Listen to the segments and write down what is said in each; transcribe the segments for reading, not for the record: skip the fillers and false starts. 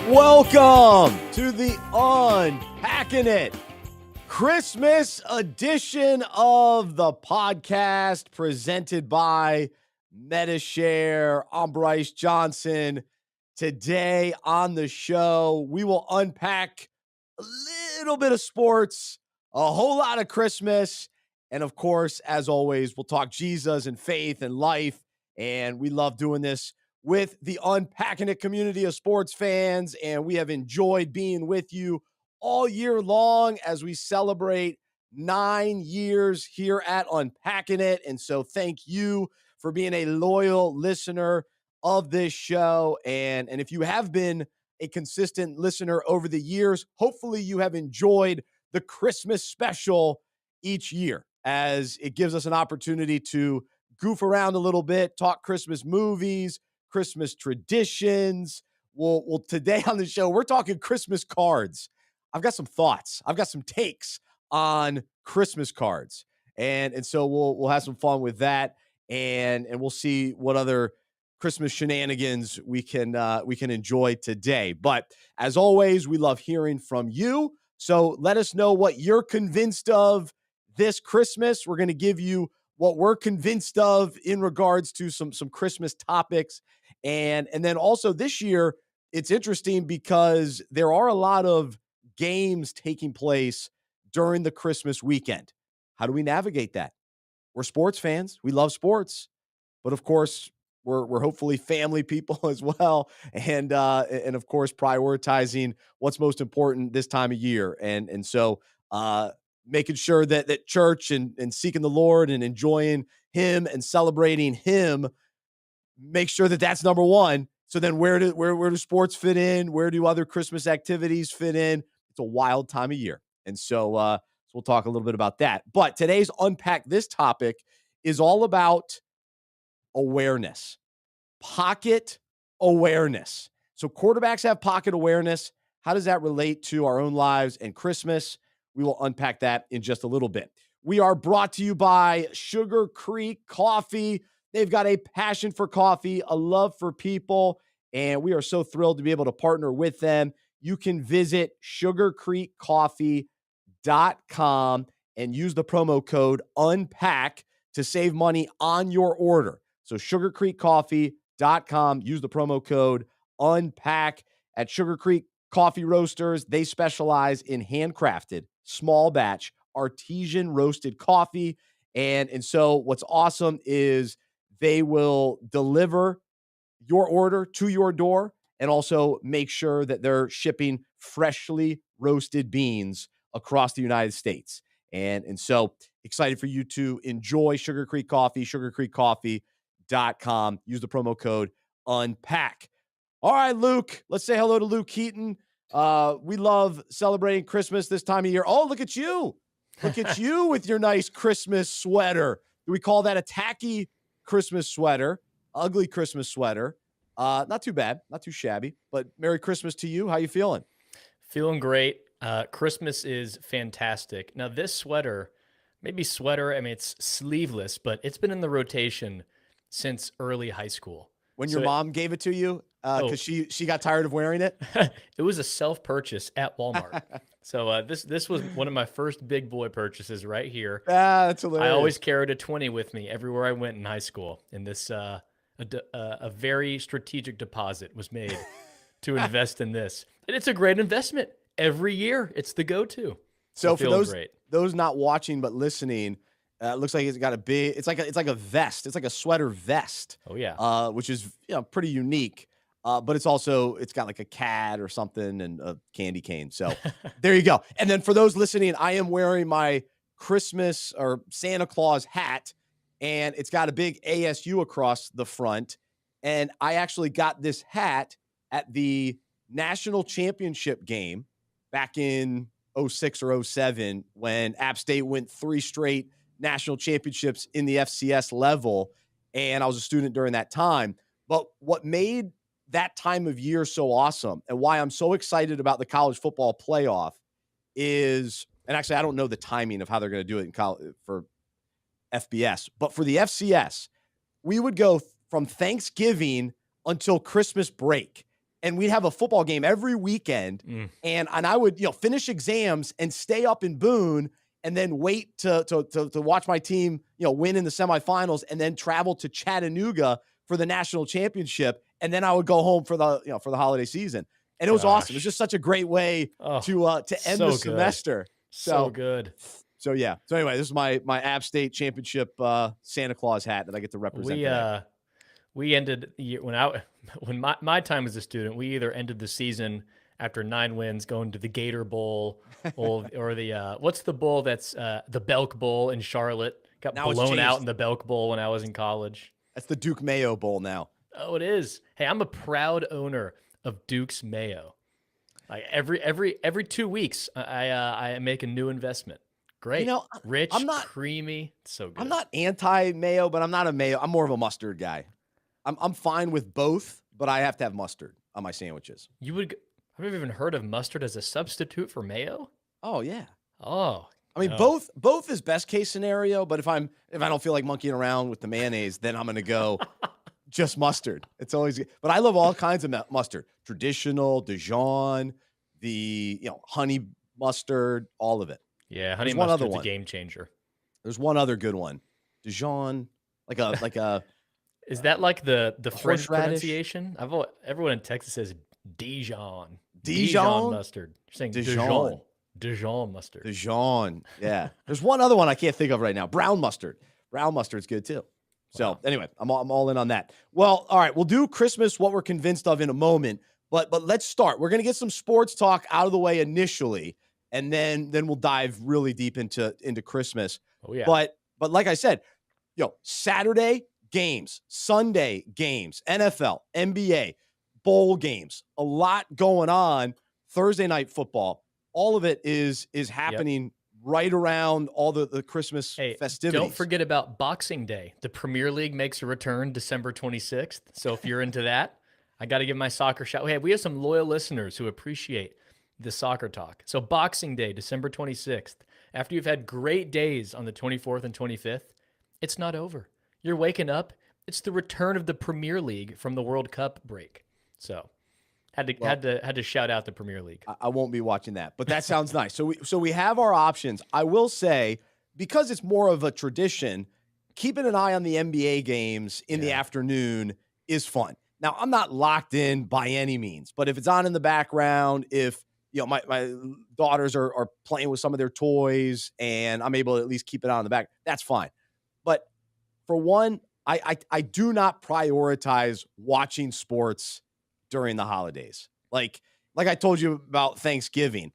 Welcome to the Unpacking It Christmas edition of the podcast presented by MetaShare. I'm Bryce Johnson. Today on the show, we will unpack a little bit of sports, a whole lot of Christmas, and of course, as always, we'll talk Jesus and faith and life, and we love doing this with the Unpacking It community of sports fans, and we have enjoyed being with you all year long as we celebrate 9 years here at Unpacking It. And so thank you for being a loyal listener of this show. And if you have been a consistent listener over the years, hopefully you have enjoyed the Christmas special each year, as it gives us an opportunity to goof around a little bit, talk Christmas movies, Christmas traditions. Well, today on the show, we're talking Christmas cards. I've got some thoughts. I've got some takes on Christmas cards. And so we'll have some fun with that. And we'll see what other Christmas shenanigans we can enjoy today. But as always, we love hearing from you. So let us know what you're convinced of this Christmas. We're going to give you what we're convinced of in regards to some Christmas topics. And then also this year, it's interesting because there are a lot of games taking place during the Christmas weekend. How do we navigate that? We're sports fans. We love sports. But of course, we're hopefully family people as well. And of course, prioritizing what's most important this time of year. And so making sure that church and seeking the Lord and enjoying him and celebrating him, make sure that that's number one. So then where do sports fit in? Where do other Christmas activities fit in? It's a wild time of year. And so we'll talk a little bit about that. But today's Unpack This topic is all about awareness, pocket awareness. So quarterbacks have pocket awareness. How does that relate to our own lives and Christmas? We will unpack that in just a little bit. We are brought to you by Sugar Creek Coffee. They've got a passion for coffee, a love for people, and we are so thrilled to be able to partner with them. You can visit sugarcreekcoffee.com and use the promo code UNPACK to save money on your order. So sugarcreekcoffee.com, use the promo code UNPACK. At Sugar Creek Coffee Roasters, they specialize in handcrafted, small batch, artisan roasted coffee. And so what's awesome is they will deliver your order to your door and also make sure that they're shipping freshly roasted beans across the United States. And so excited for you to enjoy Sugar Creek Coffee, sugarcreekcoffee.com. Use the promo code UNPACK. All right, Luke, let's say hello to Luke Keaton. We love celebrating Christmas this time of year. Oh, look at you. Look at you with your nice Christmas sweater. Do we call that a tacky Christmas sweater? Ugly Christmas sweater. Not too bad, not too shabby, but Merry Christmas to you. How you feeling? Feeling great. Christmas is fantastic. Now this sweater, I mean, it's sleeveless, but it's been in the rotation since early high school. When your mom gave it to you, because she got tired of wearing it? It was a self-purchase at Walmart. So this was one of my first big boy purchases right here. That's hilarious. I always carried a 20 with me everywhere I went in high school. And this a very strategic deposit was made to invest in this. And it's a great investment. Every year, it's the go-to. So for those not watching but listening, it looks like it's got a big. It's like a vest. It's like a sweater vest. Oh yeah, which is pretty unique. But it's got like a cat or something and a candy cane. So there you go. And then for those listening, I am wearing my Christmas or Santa Claus hat, and it's got a big ASU across the front. And I actually got this hat at the national championship game back in 06 or 07 when App State went 3 straight national championships in the FCS level. And I was a student during that time. But what made that time of year so awesome and why I'm so excited about the college football playoff is, and actually I don't know the timing of how they're going to do it in college for FBS, but for the FCS, we would go from Thanksgiving until Christmas break. and we'd have a football game every weekend. And I would, finish exams and stay up in Boone and then wait to watch my team, win in the semifinals and then travel to Chattanooga for the national championship. And then I would go home for the holiday season. And it was awesome. It was just such a great way to end the semester. So good. So yeah. So anyway, this is my App State championship Santa Claus hat that I get to represent. We ended the year when my time as a student, we either ended the season after 9 wins going to the Gator Bowl or the what's the bowl that's the Belk Bowl in Charlotte. Got blown out in the Belk Bowl when I was in college. That's the Duke Mayo Bowl now. Oh, it is. Hey, I'm a proud owner of Duke's Mayo. Like every 2 weeks, I make a new investment. Great, rich, creamy, so good. I'm not anti-mayo, but I'm not a mayo. I'm more of a mustard guy. I'm fine with both, but I have to have mustard on my sandwiches. I've never even heard of mustard as a substitute for mayo. Oh yeah. Oh, I mean, both is best case scenario. But if I don't feel like monkeying around with the mayonnaise, then I'm gonna go just mustard. It's always good. But I love all kinds of mustard. Traditional, Dijon, the honey mustard, all of it. Yeah, honey mustard's a game changer. There's one other good one. Dijon, like a is that like the French pronunciation? Everyone in Texas says Dijon. Dijon mustard. You're saying Dijon. Dijon mustard. Dijon. Yeah. There's one other one I can't think of right now. Brown mustard. Brown mustard's good too. So anyway, I'm all in on that. Well, all right, we'll do Christmas, what we're convinced of in a moment, but let's start. We're going to get some sports talk out of the way initially, and then we'll dive really deep into Christmas. Oh yeah. But like I said, Saturday games, Sunday games, NFL, NBA, bowl games, a lot going on. Thursday night football, all of it is happening right around all the Christmas festivities. Don't forget about Boxing Day. The Premier League makes a return December 26th. So if you're into that, I got to give my soccer shout. Hey, we have some loyal listeners who appreciate the soccer talk. So Boxing Day, December 26th. After you've had great days on the 24th and 25th, it's not over. You're waking up. It's the return of the Premier League from the World Cup break. So had to shout out the Premier League. I won't be watching that, but that sounds nice. So we have our options. I will say, because it's more of a tradition, keeping an eye on the NBA games in the afternoon is fun. Now, I'm not locked in by any means, but if it's on in the background, if my daughters are playing with some of their toys and I'm able to at least keep it on in the back, that's fine. But for one, I do not prioritize watching sports during the holidays. Like I told you about Thanksgiving.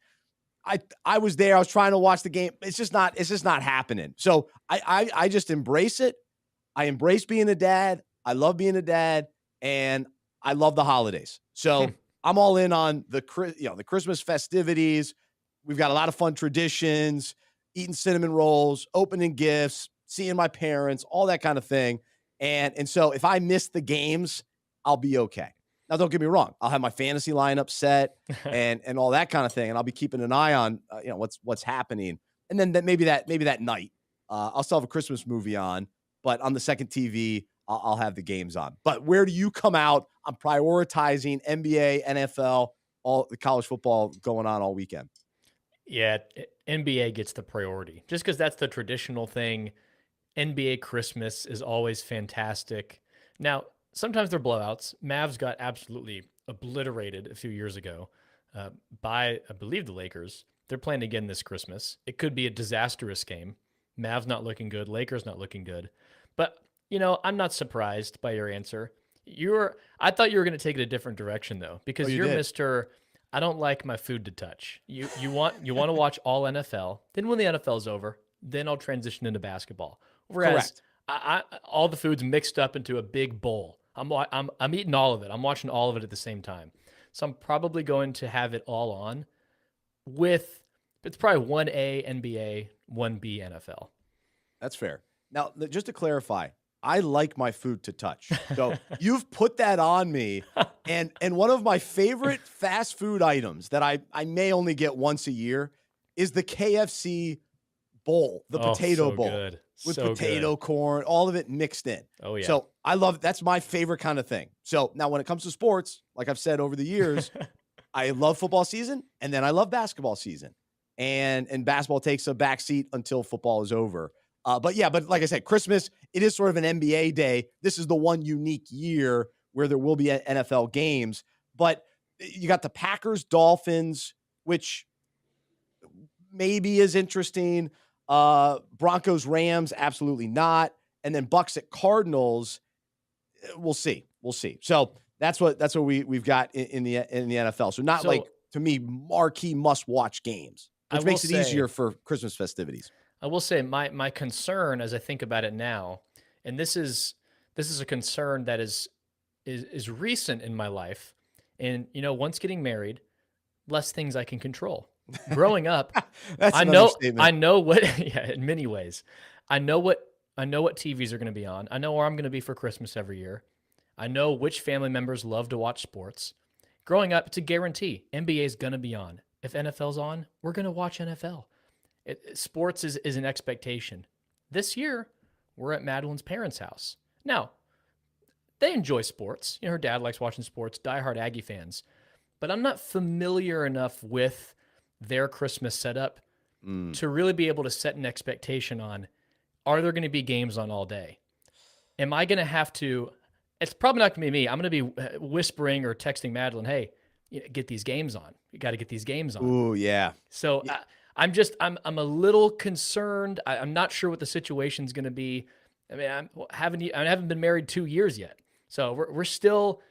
I was there. I was trying to watch the game. It's just not happening. So I just embrace it. I embrace being a dad. I love being a dad, and I love the holidays. So I'm all in on the Christmas festivities. We've got a lot of fun traditions, eating cinnamon rolls, opening gifts, seeing my parents, all that kind of thing. And so if I miss the games, I'll be okay. Now, don't get me wrong. I'll have my fantasy lineup set and all that kind of thing, and I'll be keeping an eye on what's happening. And then maybe that night, I'll still have a Christmas movie on, but on the second TV, I'll have the games on. But where do you come out? I'm prioritizing NBA, NFL, all the college football going on all weekend. Yeah, NBA gets the priority just because that's the traditional thing. NBA Christmas is always fantastic. Now, sometimes they're blowouts. Mavs got absolutely obliterated a few years ago by, I believe, the Lakers. They're playing again this Christmas. It could be a disastrous game. Mavs not looking good. Lakers not looking good. But, I'm not surprised by your answer. I thought you were going to take it a different direction, though, because you're did. Mr. I don't like my food to touch. You want to watch all NFL. Then when the NFL's over, then I'll transition into basketball. Whereas all the food's mixed up into a big bowl. I'm eating all of it. I'm watching all of it at the same time. So I'm probably going to have it all on it's probably 1A NBA, 1B NFL. That's fair. Now, just to clarify, I like my food to touch. So you've put that on me. And one of my favorite fast food items that I may only get once a year is the KFC bowl, the potato bowl. Good. with So potato good. corn, all of it mixed in. Oh yeah. So I love that's my favorite kind of thing. So now when it comes to sports, like I've said over the years, I love football season and then I love basketball season. And basketball takes a backseat until football is over. But like I said, Christmas, it is sort of an NBA day. This is the one unique year where there will be NFL games. But you got the Packers, Dolphins, which maybe is interesting. Broncos, Rams, absolutely not. And then Bucks at Cardinals, we'll see. We'll see. So that's what we've got in the NFL. So not like, So to me, marquee must watch games, I which will makes it easier say, for Christmas festivities. my concern as I think about it now, and this is a concern that is recent in my life, and once getting married, less things I can control. Growing up, That's I an know understatement. I know what yeah, in many ways. I know what TVs are going to be on. I know where I'm going to be for Christmas every year. I know which family members love to watch sports. Growing up, it's a guarantee. NBA is going to be on. If NFL's on, we're going to watch NFL. Sports is an expectation. This year, we're at Madeline's parents' house. Now, they enjoy sports. Her dad likes watching sports, diehard Aggie fans. But I'm not familiar enough with their Christmas setup to really be able to set an expectation on, are there going to be games on all day? Am I going to have to, it's probably not going to be me. I'm going to be whispering or texting Madeline, hey, get these games on. You got to get these games on. Ooh, yeah. So Yeah. I'm a little concerned. I'm not sure what the situation's going to be. I mean, I haven't been married 2 years yet. So we're still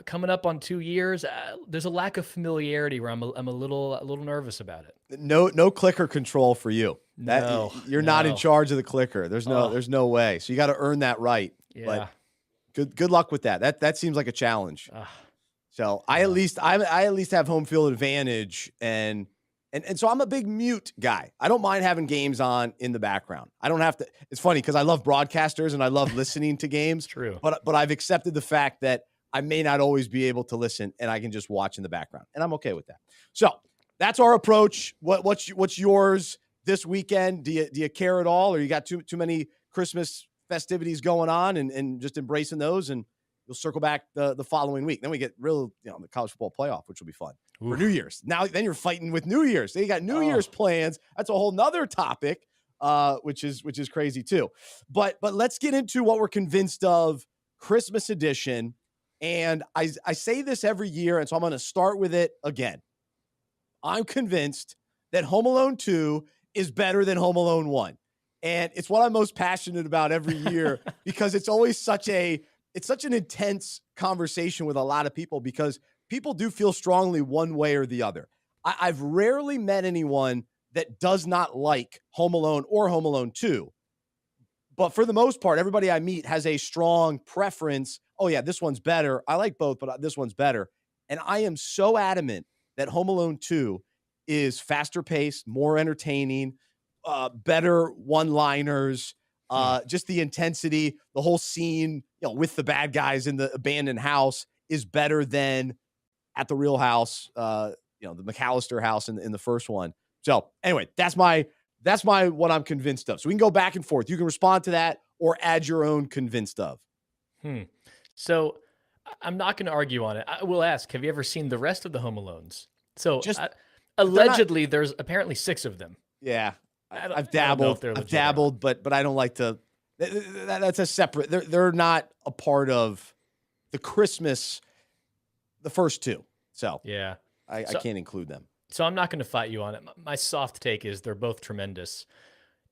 coming up on 2 years. There's a lack of familiarity where I'm a little nervous about it. No clicker control for you. That No, you're not in no. charge of the clicker. There's Oh, no way. So you got to earn that right. yeah. But good luck with that. That seems like a challenge. Uh, So yeah. I at least have home field advantage and so I'm a big mute guy. I don't mind having games on in the background. I don't have to. It's funny because I love broadcasters and I love listening to games. True. But I've accepted the fact that I may not always be able to listen and I can just watch in the background, and I'm okay with that. So that's our approach. What's yours this weekend? Do you care at all, or you got too many Christmas festivities going on and just embracing those, and you'll circle back the following week? Then we get real, the college football playoff, which will be fun. For New Year's. Then you're fighting with New Year's. Then you got New Year's plans. That's a whole nother topic, which is crazy too. But let's get into what we're convinced of Christmas edition. And I say this every year, and so I'm going to start with it again. I'm convinced that Home Alone 2 is better than Home Alone 1. And it's what I'm most passionate about every year because it's always such an intense conversation with a lot of people because people do feel strongly one way or the other. I've rarely met anyone that does not like Home Alone or Home Alone 2. But for the most part, everybody I meet has a strong preference. Oh, yeah, this one's better. I like both, but this one's better. And I am so adamant that Home Alone 2 is faster paced, more entertaining, better one-liners, just the intensity, the whole scene, with the bad guys in the abandoned house is better than at the real house, the McAllister house in the first one. So anyway, that's my what I'm convinced of. So we can go back and forth. You can respond to that or add your own convinced of. So I'm not going to argue on it. I will ask, have you ever seen the rest of the Home Alones? So allegedly, there's apparently 6 of them. Yeah, I've I don't know if dabbled. they're I've legit or not. dabbled, but I don't like to. That's a separate. They're not a part of the Christmas. The first 2. So Yeah. I can't include them. So I'm not going to fight you on it. My soft take is they're both tremendous.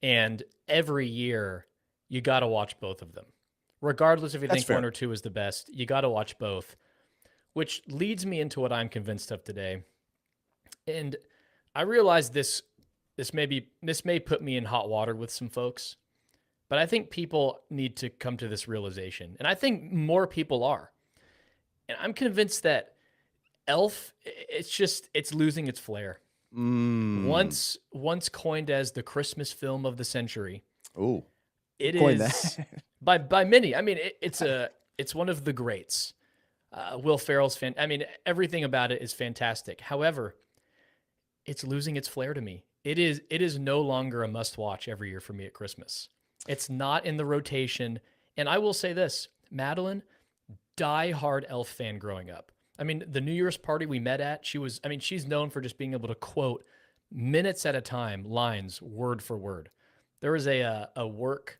And every year, you got to watch both of them. Regardless if you That's think fair. 1 or 2 is the best, you got to watch both. Which leads me into what I'm convinced of today. And I realize this may put me in hot water with some folks, but I think people need to come to this realization. And I think more people are. And I'm convinced that Elf, it's losing its flair. Once coined as the Christmas film of the century, Ooh, it coined is that. by many. I mean, it's one of the greats. Will Ferrell's everything about it is fantastic. However, it's losing its flair to me. It is no longer a must watch every year for me at Christmas. It's not in the rotation. And I will say this, Madeline, die-hard Elf fan growing up. I mean, the New Year's party we met at, she's known for just being able to quote minutes at a time, lines word for word. There was a work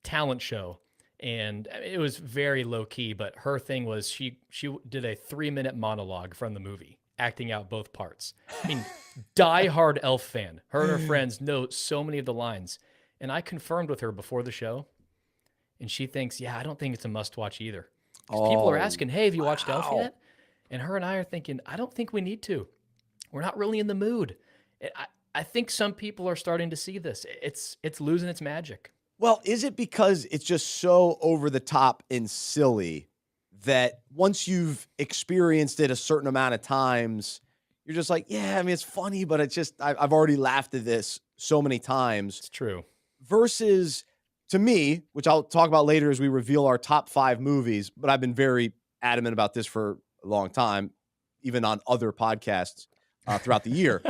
talent show, and it was very low key, but her thing was she did a 3-minute monologue from the movie, acting out both parts. I mean, die-hard Elf fan. Her and her friends know so many of the lines. And I confirmed with her before the show, and she thinks, yeah, I don't think it's a must-watch either. Because people are asking, hey, have you watched Elf yet? And her and I are thinking, I don't think we need to. We're not really in the mood. I think some people are starting to see this. It's losing its magic. Well, is it because it's just so over the top and silly that once you've experienced it a certain amount of times, you're just like, yeah, I mean, it's funny, but it's just, I've already laughed at this so many times. It's true. Versus, to me, which I'll talk about later as we reveal our top 5 movies, but I've been very adamant about this for a long time, even on other podcasts throughout the year.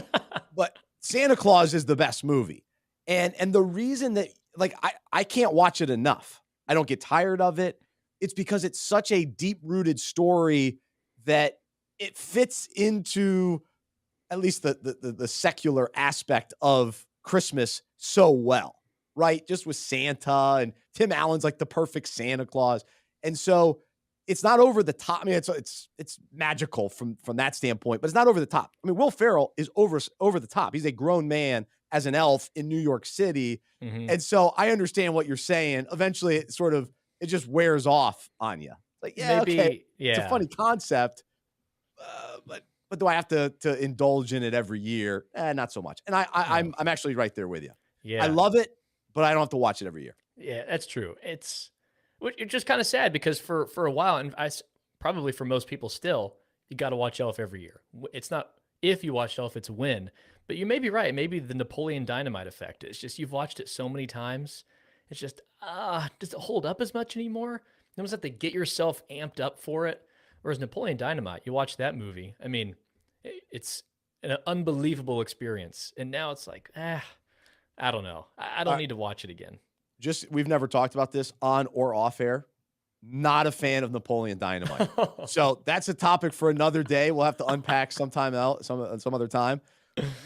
But Santa Claus is the best movie. And the reason that, like, I can't watch it enough. I don't get tired of it. It's because it's such a deep-rooted story that it fits into at least the secular aspect of Christmas so well, right? Just with Santa, and Tim Allen's like the perfect Santa Claus. And so it's not over the top. I mean, it's magical from that standpoint, but it's not over the top. I mean, Will Ferrell is over the top. He's a grown man as an elf in New York City. Mm-hmm. And so I understand what you're saying. Eventually it just wears off on you. Like, yeah, Maybe, okay. yeah. It's a funny concept. But do I have to indulge in it every year? Not so much. And I'm actually right there with you. Yeah. I love it, but I don't have to watch it every year. Yeah, that's true. It's just kind of sad because for a while, and probably for most people still, you got to watch Elf every year. It's not if you watch Elf, it's when. But you may be right. Maybe the Napoleon Dynamite effect. It's just you've watched it so many times. It's just, does it hold up as much anymore? You almost have to get yourself amped up for it. Whereas Napoleon Dynamite, you watch that movie. I mean, it's an unbelievable experience. And now it's like, I don't know. I don't need to watch it again. We've never talked about this on or off air. Not a fan of Napoleon Dynamite. So that's a topic for another day. We'll have to unpack sometime else, some other time.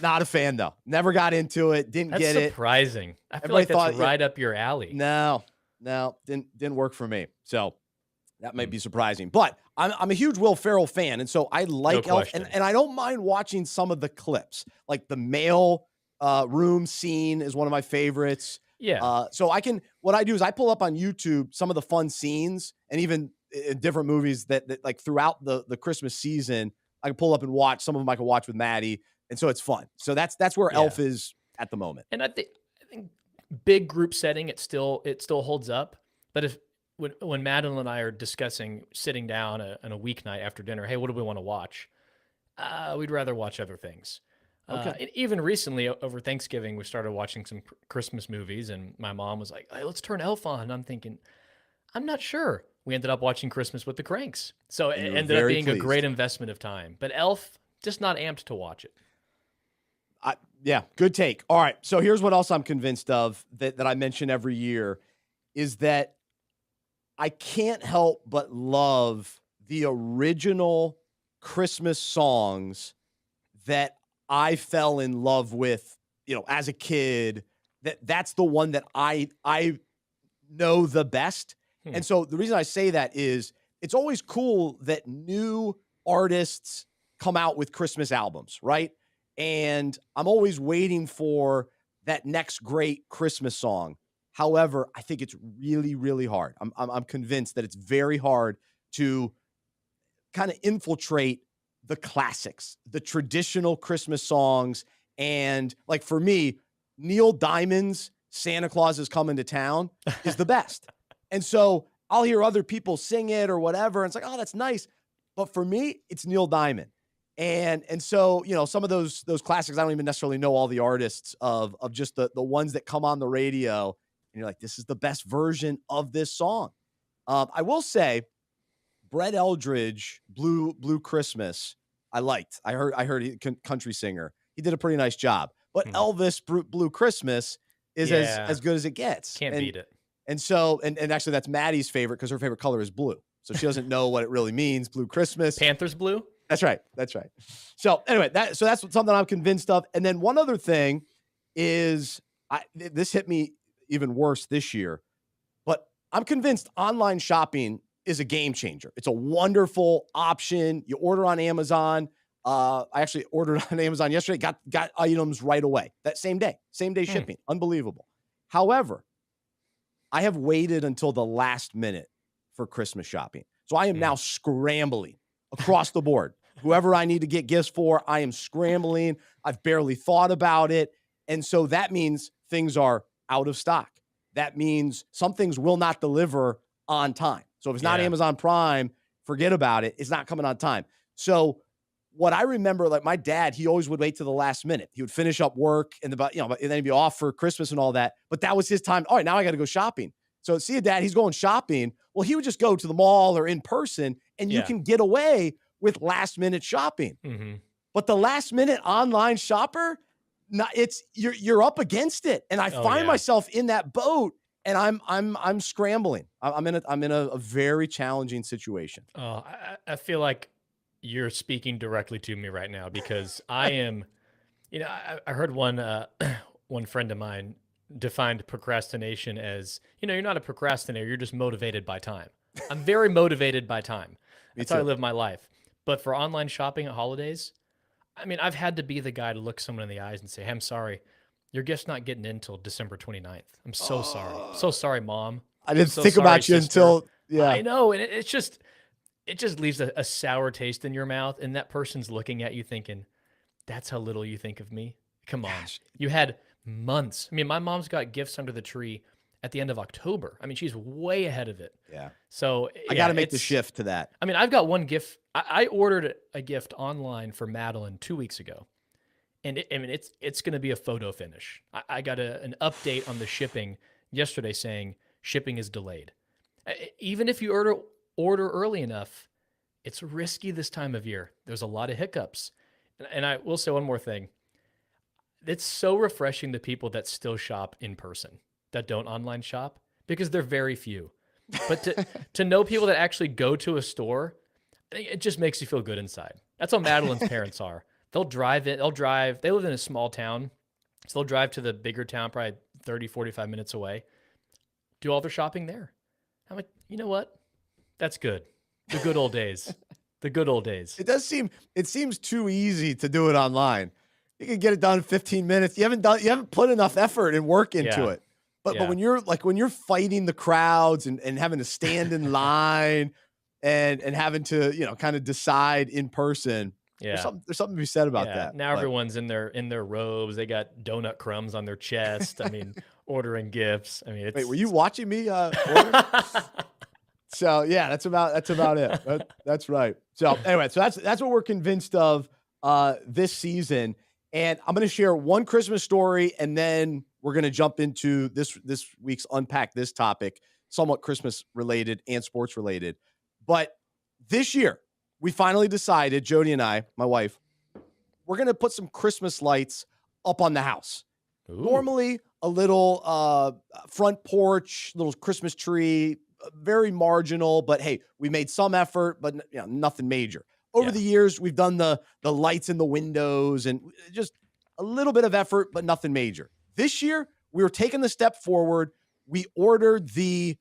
Not a fan though. Never got into it. Didn't get it. That's surprising. I feel like that's right up your alley. No, didn't work for me. So that might be surprising. But I'm a huge Will Ferrell fan, and so I like Elf, and I don't mind watching some of the clips. Like the mail room scene is one of my favorites. Yeah. So what I do is I pull up on YouTube some of the fun scenes, and even in different movies that like throughout the Christmas season, I can pull up and watch. Some of them I can watch with Maddie. And so it's fun. So that's where Elf is at the moment. And I think big group setting, it still holds up. But when Madeline and I are discussing sitting down on a weeknight after dinner, hey, what do we want to watch? We'd rather watch other things. Okay. And even recently over Thanksgiving, we started watching some Christmas movies, and my mom was like, hey, let's turn Elf on. And I'm thinking, I'm not sure. We ended up watching Christmas with the Cranks. So it ended up being a great investment of time. But Elf, just not amped to watch it. Yeah, good take. All right, so here's what else I'm convinced of that I mention every year is that I can't help but love the original Christmas songs that I fell in love with, as a kid. That's the one that I know the best. And so the reason I say that is it's always cool that new artists come out with Christmas albums, right? And I'm always waiting for that next great Christmas song. However, I think it's really, really hard. I'm convinced that it's very hard to kind of infiltrate the classics, the traditional Christmas songs. And like for me, Neil Diamond's Santa Claus is Coming to Town is the best. And so I'll hear other people sing it or whatever. And it's like, oh, that's nice. But for me, it's Neil Diamond. And so, some of those classics, I don't even necessarily know all the artists of just the ones that come on the radio. And you're like, this is the best version of this song. I will say Brett Eldridge, Blue Christmas, I liked. I heard he country singer. He did a pretty nice job. But Elvis, Blue Christmas, is Yeah. as good as it gets. Can't beat it. And so, and actually that's Maddie's favorite because her favorite color is blue. So she doesn't know what it really means. Blue Christmas. Panthers blue? That's right. That's right. So anyway, that's something I'm convinced of. And then one other thing is this hit me even worse this year, but I'm convinced online shopping is a game changer. It's a wonderful option. You order on Amazon. I actually ordered on Amazon yesterday, got items right away. That same day shipping. Unbelievable. However, I have waited until the last minute for Christmas shopping. So I am now scrambling across the board. Whoever I need to get gifts for, I am scrambling. I've barely thought about it. And so that means things are out of stock. That means some things will not deliver on time. So if it's not Amazon Prime, forget about it. It's not coming on time. So what I remember, like my dad, he always would wait to the last minute. He would finish up work and and then he'd be off for Christmas and all that. But that was his time. All right, now I got to go shopping. So see a dad, he's going shopping. Well, he would just go to the mall or in person, and you can get away with last minute shopping. But the last minute online shopper, you're up against it. And I find myself in that boat, and I'm scrambling. I'm in a very challenging situation. Oh, I feel like you're speaking directly to me right now because I am, I heard one friend of mine defined procrastination as, you're not a procrastinator, you're just motivated by time. I'm very motivated by time. That's how I live my life. But for online shopping at holidays, I mean, I've had to be the guy to look someone in the eyes and say, hey, I'm sorry, your gift's not getting in until December 29th. I'm so sorry. So sorry, Mom. I didn't think about you until, I know. And it just leaves a sour taste in your mouth. And that person's looking at you thinking, that's how little you think of me. Come on. You had months. I mean, my mom's got gifts under the tree at the end of October. I mean, she's way ahead of it. Yeah. So I got to make the shift to that. I mean, I've got one gift. I ordered a gift online for Madeline 2 weeks ago. And it's going to be a photo finish. I got an update on the shipping yesterday saying shipping is delayed. Even if you order early enough, it's risky this time of year. There's a lot of hiccups. And I will say one more thing. It's so refreshing to people that still shop in person, that don't online shop, because they're very few. But to know people that actually go to a store, it just makes you feel good inside. That's how Madeline's parents are. They'll drive in. They live in a small town, so they'll drive to the bigger town, probably 30, 45 minutes away, do all their shopping there. I'm like, you know what? That's good. The good old days. The good old days. It seems too easy to do it online. You can get it done in 15 minutes. You haven't put enough effort and work into it. But when you're fighting the crowds and having to stand in line and having to, kind of decide in person, there's something to be said about that. Now everyone's in their robes. They got donut crumbs on their chest. I mean, ordering gifts. I mean, wait, were you watching me order? So yeah, that's about it. That's right. So anyway, so that's what we're convinced of this season. And I'm going to share one Christmas story, and then we're going to jump into this week's Unpack This topic, somewhat Christmas related and sports related. But this year, we finally decided, Jody and I, my wife, we're going to put some Christmas lights up on the house. Ooh. Normally, a little front porch, little Christmas tree, very marginal, but hey, we made some effort, but nothing major. Over the years, we've done the lights in the windows and just a little bit of effort, but nothing major. This year, we were taking the step forward. We ordered the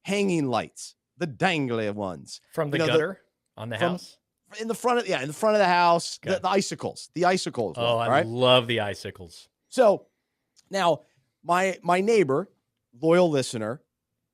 hanging lights, the dangly ones. From the gutter on the house? In the front of the house, okay. the icicles. The icicles. Oh, I love the icicles. So now my neighbor, loyal listener,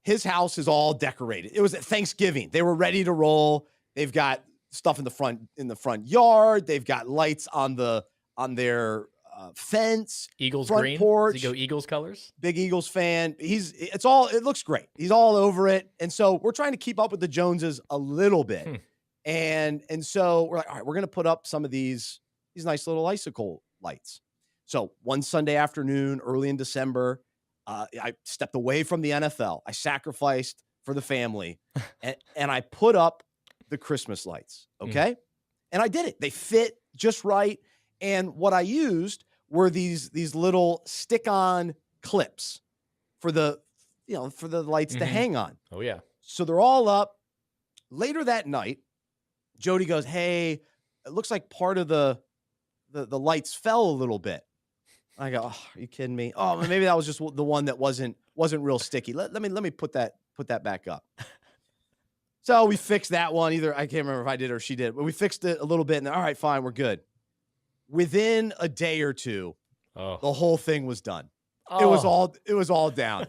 his house is all decorated. It was at Thanksgiving. They were ready to roll. They've got stuff in the front yard. They've got lights on their fence. Eagles front green. Porch. Does he go Eagles colors? Big Eagles fan. It looks great. He's all over it. And so we're trying to keep up with the Joneses a little bit. And so we're like, all right, we're going to put up some of these nice little icicle lights. So one Sunday afternoon, early in December, I stepped away from the NFL. I sacrificed for the family and I put up the Christmas lights. Okay. And I did it. They fit just right. And what I used were these little stick-on clips for the lights to hang on. Oh, yeah. So they're all up. Later that night, Jody goes, "Hey, it looks like part of the lights fell a little bit." I go, "Oh, are you kidding me? Oh, maybe that was just the one that wasn't real sticky. Let me put that back up." So we fixed that one. Either I can't remember if I did or she did, but we fixed it a little bit. And all right, fine, we're good. Within a day or two, the whole thing was done. It was all down.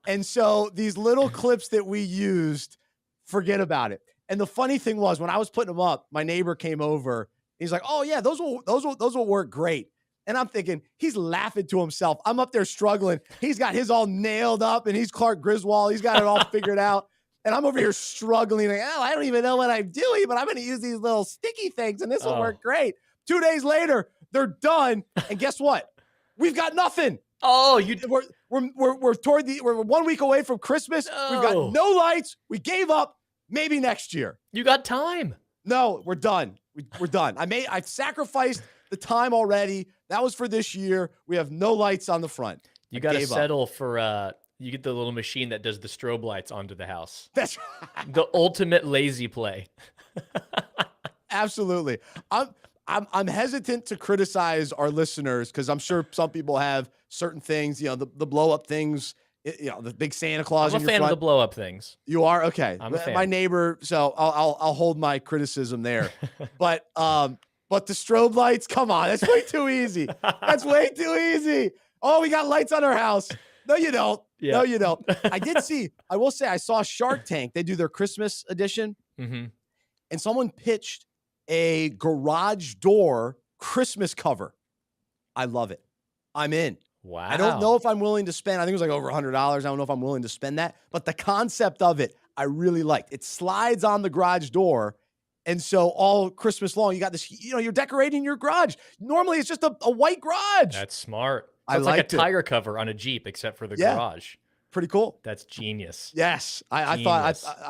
And so these little clips that we used, forget about it. And the funny thing was, when I was putting them up, my neighbor came over. He's like, "Oh yeah, those will work great." And I'm thinking, he's laughing to himself. I'm up there struggling. He's got his all nailed up, and he's Clark Griswold. He's got it all figured out. And I'm over here struggling. Like, "Oh, I don't even know what I'm doing, but I'm going to use these little sticky things, and this will work great." 2 days later, they're done. And guess what? We've got nothing. Oh, we're 1 week away from Christmas. No. We've got no lights. We gave up. Maybe next year. You got time. No, we're done. We're done. I've sacrificed the time already. That was for this year. We have no lights on the front. You got to settle for you get the little machine that does the strobe lights onto the house. That's right. The ultimate lazy play. Absolutely. I'm hesitant to criticize our listeners because I'm sure some people have certain things, the blow up things, the big Santa Claus. I'm a fan of the blow up things. You are? Okay. I'm a fan. My neighbor, so I'll hold my criticism there. But the strobe lights, come on, that's way too easy. That's way too easy. Oh, we got lights on our house. No, you don't. Yeah. No, you don't. I will say I saw Shark Tank. They do their Christmas edition. Mm-hmm. And someone pitched a garage door Christmas cover. I love it. I'm in. Wow. I don't know if I'm willing to spend, I think it was like over $100. I don't know if I'm willing to spend that, but the concept of it, I really liked. It slides on the garage door. And so all Christmas long, you got this, you're decorating your garage. Normally it's just a white garage. That's smart. So I it's like a tire cover on a Jeep, except for the garage. Pretty cool. That's genius. Yes. I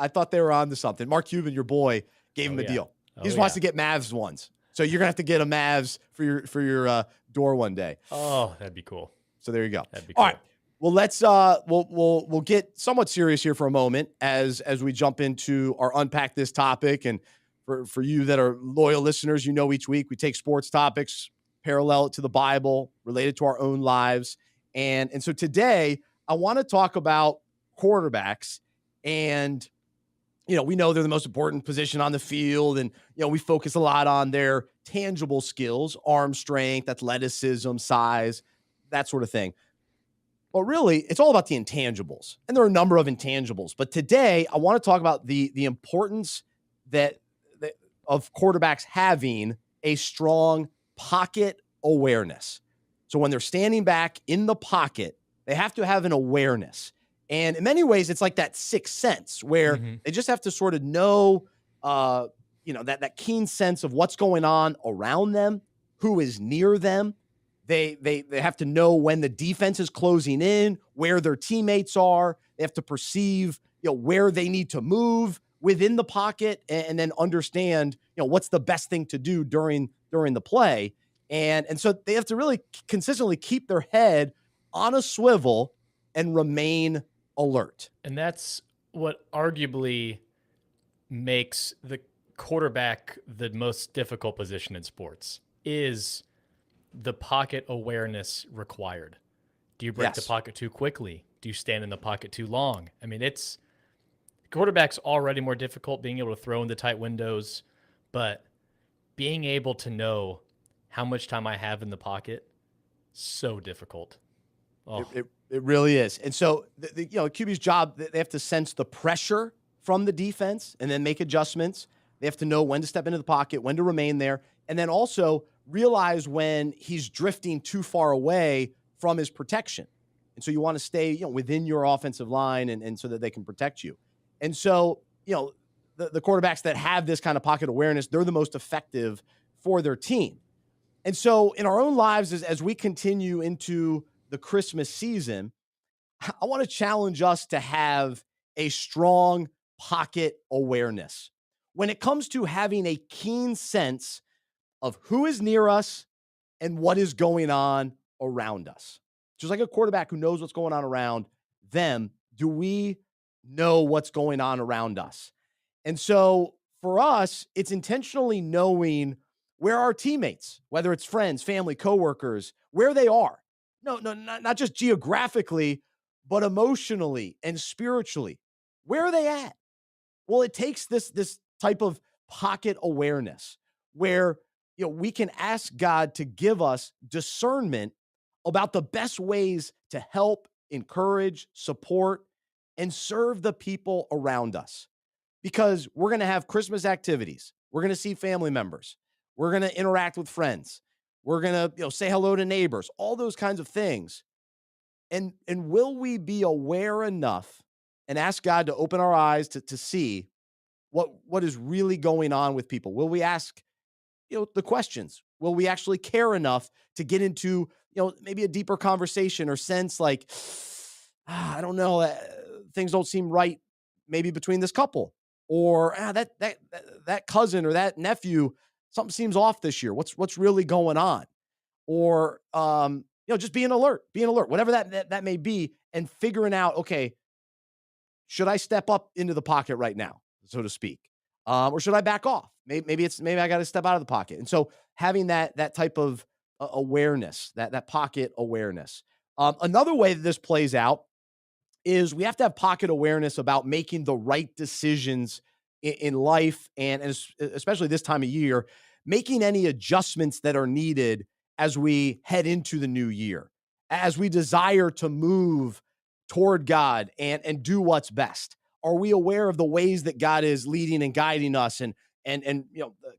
thought they were on to something. Mark Cuban, your boy, gave him a deal. He just wants to get Mavs ones. So you're gonna have to get a Mavs for your door one day. Oh, that'd be cool. So there you go. That'd be cool. All right. Well, let's we'll get somewhat serious here for a moment as we jump into our unpack this topic. And for you that are loyal listeners, each week we take sports topics, parallel it to the Bible, related to our own lives. And so today I want to talk about quarterbacks. And we know they're the most important position on the field, and we focus a lot on their tangible skills, arm strength, athleticism, size, that sort of thing. But really, it's all about the intangibles, and there are a number of intangibles. But today, I want to talk about the importance of quarterbacks having a strong pocket awareness. So when they're standing back in the pocket, they have to have an awareness. And in many ways, it's like that sixth sense where they just have to sort of know, that keen sense of what's going on around them, who is near them. They have to know when the defense is closing in, where their teammates are. They have to perceive, where they need to move within the pocket, and then understand, what's the best thing to do during the play. And so they have to really consistently keep their head on a swivel and remain alert. And that's what arguably makes the quarterback the most difficult position in sports, is the pocket awareness required. Do you break the pocket too quickly? Do you stand in the pocket too long? I mean, quarterback's already more difficult being able to throw in the tight windows, but being able to know how much time I have in the pocket, so difficult. Oh. It really is. And so, QB's job, they have to sense the pressure from the defense and then make adjustments. They have to know when to step into the pocket, when to remain there, and then also realize when he's drifting too far away from his protection. And so you want to stay, within your offensive line and so that they can protect you. And so, the quarterbacks that have this kind of pocket awareness, they're the most effective for their team. And so in our own lives, as we continue into the Christmas season, I want to challenge us to have a strong pocket awareness when it comes to having a keen sense of who is near us and what is going on around us. just like a quarterback who knows what's going on around them, do we know what's going on around us? And so for us, it's intentionally knowing where our teammates, whether it's friends, family, coworkers, where they are. No, no, not just geographically, but emotionally and spiritually. Where are they at? Well, it takes this type of pocket awareness where we can ask God to give us discernment about the best ways to help, encourage, support, and serve the people around us. Because we're going to have Christmas activities. We're going to see family members. We're going to interact with friends. We're going to say hello to neighbors, all those kinds of things. And will we be aware enough and ask God to open our eyes to see what is really going on with people? Will we ask the questions? Will we actually care enough to get into maybe a deeper conversation or sense like I don't know, things don't seem right maybe between this couple, or that cousin or that nephew, something seems off this year. What's really going on? Or just being alert, whatever that may be, and figuring out, okay, should I step up into the pocket right now, so to speak, or should I back off? Maybe I got to step out of the pocket. And so having that type of awareness, that pocket awareness. Another way that this plays out is we have to have pocket awareness about making the right decisions in life, and especially this time of year, making any adjustments that are needed as we head into the new year, as we desire to move toward God and do what's best. Are we aware of the ways that God is leading and guiding us and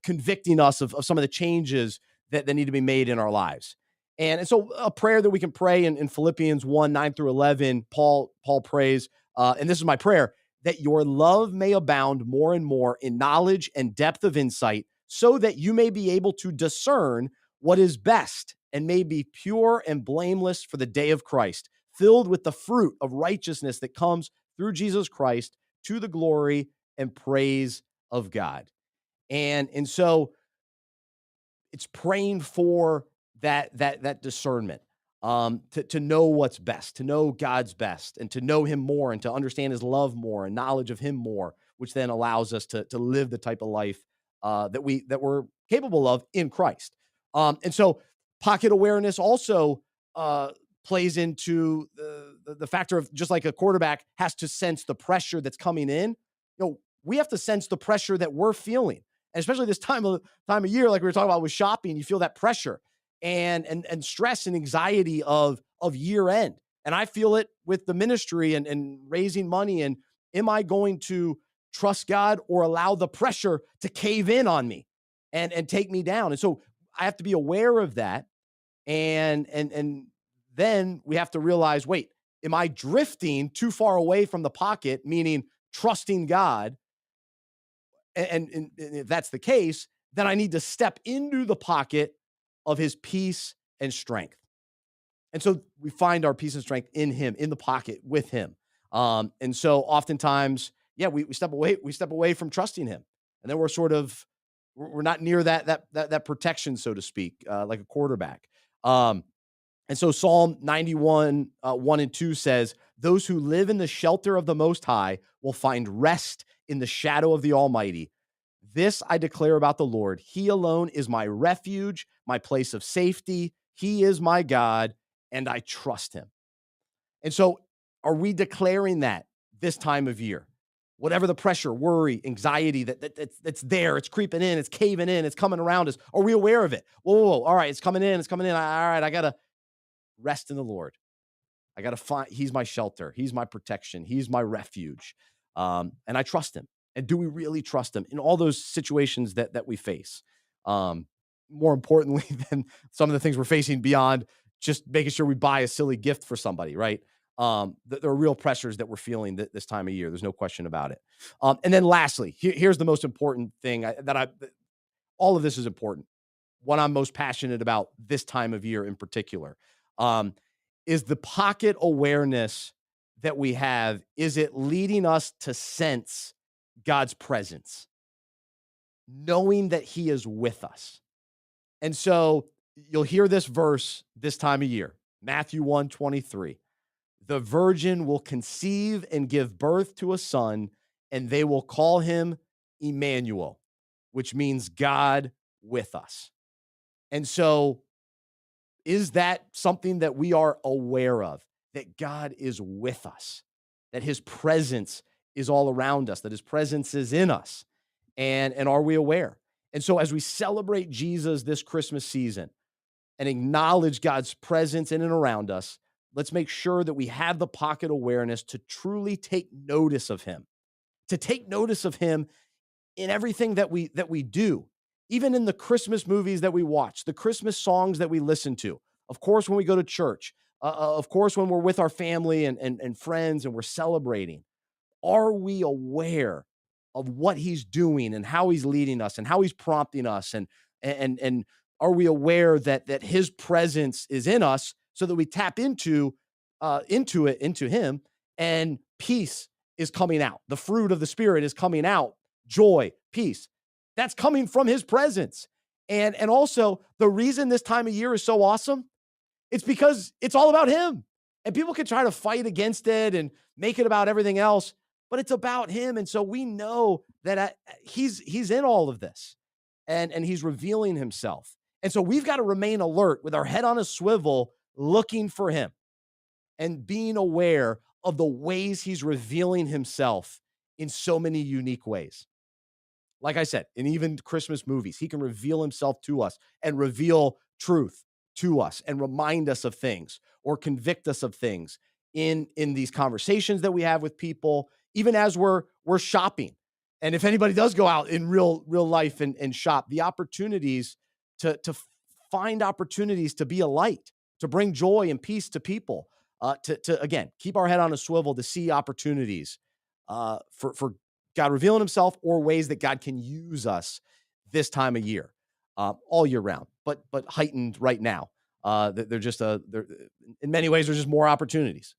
convicting us of some of the changes that need to be made in our lives? And so a prayer that we can pray in Philippians 1, 9 through 11, Paul prays, and this is my prayer, that your love may abound more and more in knowledge and depth of insight, so that you may be able to discern what is best and may be pure and blameless for the day of Christ, filled with the fruit of righteousness that comes through Jesus Christ to the glory and praise of God. And so it's praying for that discernment, to know what's best, to know God's best, and to know Him more, and to understand His love more, and knowledge of Him more, which then allows us to live the type of life that we're capable of in Christ. And so, pocket awareness also plays into the factor of, just like a quarterback has to sense the pressure that's coming in. We have to sense the pressure that we're feeling, and especially this time of year, like we were talking about with shopping, you feel that pressure and stress and anxiety of year end. And I feel it with the ministry and raising money. And am I going to trust God or allow the pressure to cave in on me and take me down? And so I have to be aware of that. And then we have to realize, wait, am I drifting too far away from the pocket, meaning trusting God? And if that's the case, then I need to step into the pocket of His peace and strength. And so we find our peace and strength in Him, in the pocket with Him. And so oftentimes, we step away from trusting Him. And then we're not near that protection, so to speak, like a quarterback. And so Psalm 91, 1 and 2 says, those who live in the shelter of the Most High will find rest in the shadow of the Almighty. This I declare about the Lord. He alone is my refuge, my place of safety. He is my God, and I trust Him. And so are we declaring that this time of year? Whatever the pressure, worry, anxiety that's there, it's creeping in, it's caving in, it's coming around us. Are we aware of it? Whoa, all right, it's coming in. All right, I got to rest in the Lord. I got to find, He's my shelter. He's my protection. He's my refuge. And I trust Him. And do we really trust Him in all those situations that we face? More importantly than some of the things we're facing beyond just making sure we buy a silly gift for somebody, right? There are real pressures that we're feeling this time of year. There's no question about it. And then lastly, here's the most important thing all of this is important. What I'm most passionate about this time of year in particular, is the pocket awareness that we have. Is it leading us to sense God's presence, knowing that He is with us? And so you'll hear this verse this time of year. Matthew 1:23. The virgin will conceive and give birth to a son, and they will call him Emmanuel, which means God with us. And so, is that something that we are aware of? That God is with us, that his presence is all around us, that his presence is in us. And are we aware? And so, as we celebrate Jesus this Christmas season and acknowledge God's presence in and around us, let's make sure that we have the pocket awareness to truly take notice of him, to take notice of him in everything that we do, even in the Christmas movies that we watch, the Christmas songs that we listen to. Of course, when we go to church, of course, when we're with our family and friends and we're celebrating. Are we aware of what he's doing and how he's leading us and how he's prompting us? And are we aware that his presence is in us so that we tap into him, and peace is coming out. The fruit of the Spirit is coming out. Joy, peace. That's coming from his presence. And also, the reason this time of year is so awesome, it's because it's all about him. And people can try to fight against it and make it about everything else, but it's about him. And so we know that he's in all of this, and he's revealing himself. And so we've got to remain alert with our head on a swivel, looking for him and being aware of the ways he's revealing himself in so many unique ways. Like I said, in even Christmas movies, he can reveal himself to us and reveal truth to us and remind us of things or convict us of things in these conversations that we have with people, even as we're shopping. And if anybody does go out in real life and shop, the opportunities to find opportunities to be a light, to bring joy and peace to people, to again keep our head on a swivel, to see opportunities for God revealing himself, or ways that God can use us this time of year, all year round, but heightened right now. They're just they're, in many ways, there's just more opportunities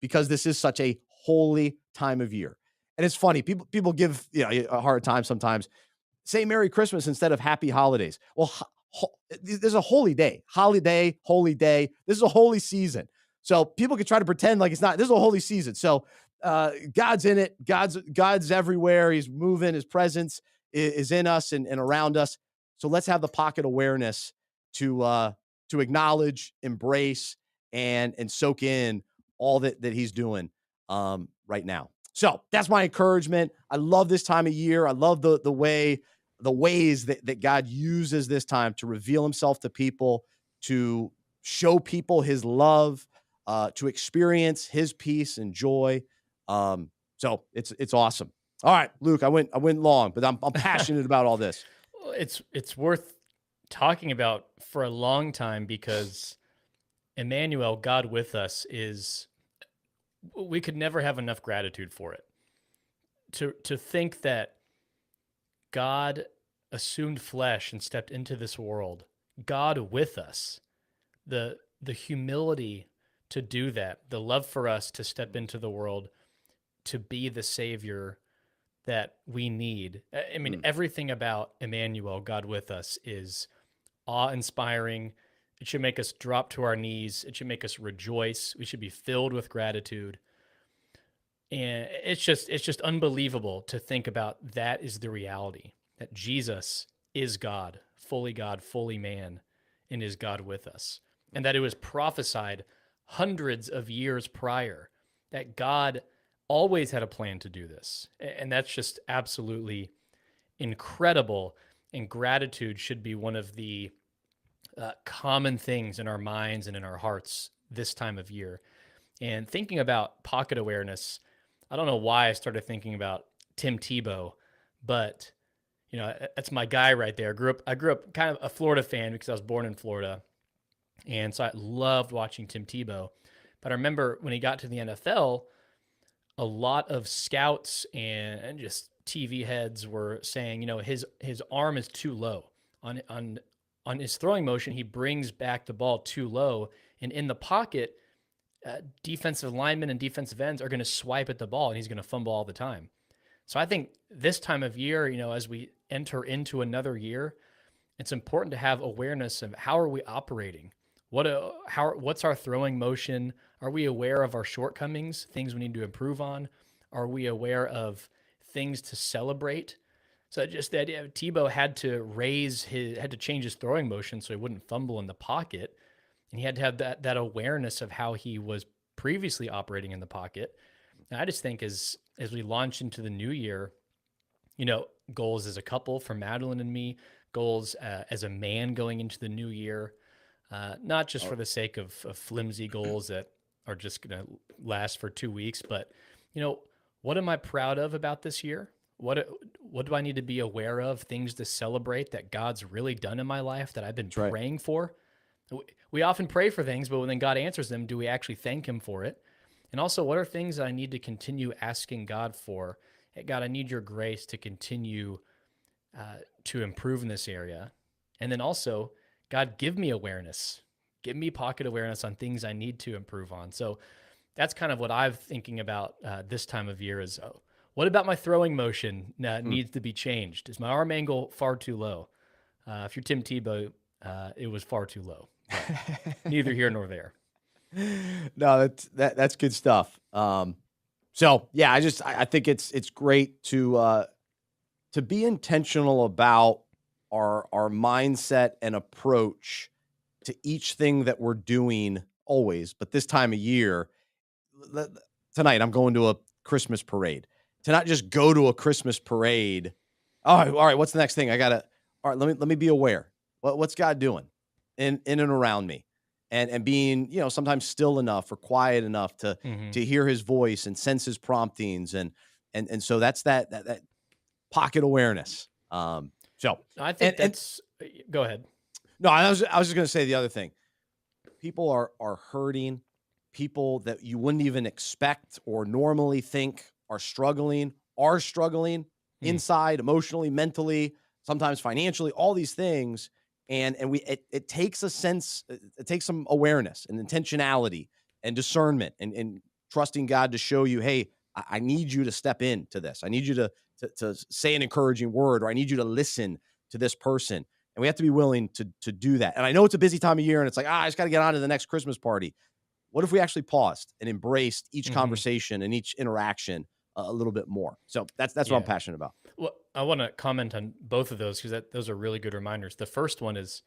because this is such a holy time of year. And it's funny, people give a hard time sometimes. Say Merry Christmas instead of Happy Holidays. Well, there's a holy day, holiday, holy day. This is a holy season. So people can try to pretend like it's not. This is a holy season. So God's in it. God's everywhere. He's moving. His presence is in us and around us. So let's have the pocket awareness to acknowledge, embrace, and soak in all that he's doing right now. So that's my encouragement. I love this time of year. I love the ways that God uses this time to reveal himself to people, to show people his love, to experience his peace and joy. So it's awesome. All right, Luke, I went long, but I'm passionate about all this. It's worth talking about for a long time because Emmanuel, God with us, we could never have enough gratitude for it. To think that God assumed flesh and stepped into this world, God with us, the humility to do that, the love for us to step into the world, to be the savior that we need. I mean, everything about Emmanuel, God with us, is awe-inspiring. It should make us drop to our knees. It should make us rejoice. We should be filled with gratitude. And it's just unbelievable to think about that is the reality, that Jesus is God, fully man, and is God with us. And that it was prophesied hundreds of years prior that God always had a plan to do this. And that's just absolutely incredible. And gratitude should be one of the common things in our minds and in our hearts this time of year. And thinking about pocket awareness, I don't know why I started thinking about Tim Tebow, but that's my guy right there. I grew up kind of a Florida fan because I was born in Florida. And so I loved watching Tim Tebow. But I remember when he got to the NFL, a lot of scouts and just TV heads were saying, his arm is too low. On his throwing motion, he brings back the ball too low. And in the pocket, defensive linemen and defensive ends are going to swipe at the ball, and he's going to fumble all the time. So I think this time of year, as we enter into another year, it's important to have awareness of how are we operating? What's our throwing motion? Are we aware of our shortcomings, things we need to improve on? Are we aware of things to celebrate? So just the idea, Tebow had to change his throwing motion so he wouldn't fumble in the pocket, and he had to have that awareness of how he was previously operating in the pocket. And I just think as we launch into the new year, goals as a couple for Madeline and me, goals as a man going into the new year, not just Oh, for the sake of flimsy goals that are just going to last for 2 weeks, but you know, what am I proud of about this year? What do I need to be aware of? Things to celebrate that God's really done in my life that I've been that's right. praying for. We often pray for things, but when God answers them, do we actually thank Him for it? And also, what are things that I need to continue asking God for? Hey, God, I need your grace to continue to improve in this area. And then also, God, give me awareness. Give me pocket awareness on things I need to improve on. So that's kind of what I'm thinking about this time of year is, what about my throwing motion Mm. needs to be changed? Is my arm angle far too low? If you're Tim Tebow, it was far too low. But neither here nor there. No, that's good stuff. So yeah, I think it's great to be intentional about our mindset and approach to each thing that we're doing always, but this time of year, tonight I'm going to a Christmas parade. To not just go to a Christmas parade. All right. What's the next thing? All right. Let me be aware. What's God doing in and around me, and being sometimes still enough or quiet enough to Mm-hmm. hear His voice and sense His promptings, and so that's that pocket awareness. So I and think that's. Go ahead. no, I was just gonna say the other thing. People are hurting. People that you wouldn't even expect or normally think are struggling Mm. inside, emotionally, mentally, sometimes financially, all these things. And it takes a sense, it takes some awareness and intentionality and discernment and trusting God to show you, hey, I need you to step into this. I need you to say an encouraging word, or I need you to listen to this person. And we have to be willing to do that. And I know it's a busy time of year and it's like, I just got to get on to the next Christmas party. What if we actually paused and embraced each Mm-hmm. conversation and each interaction a little bit more? So that's what I'm Yeah. passionate about. Well, I want to comment on both of those because those are really good reminders. The first one is,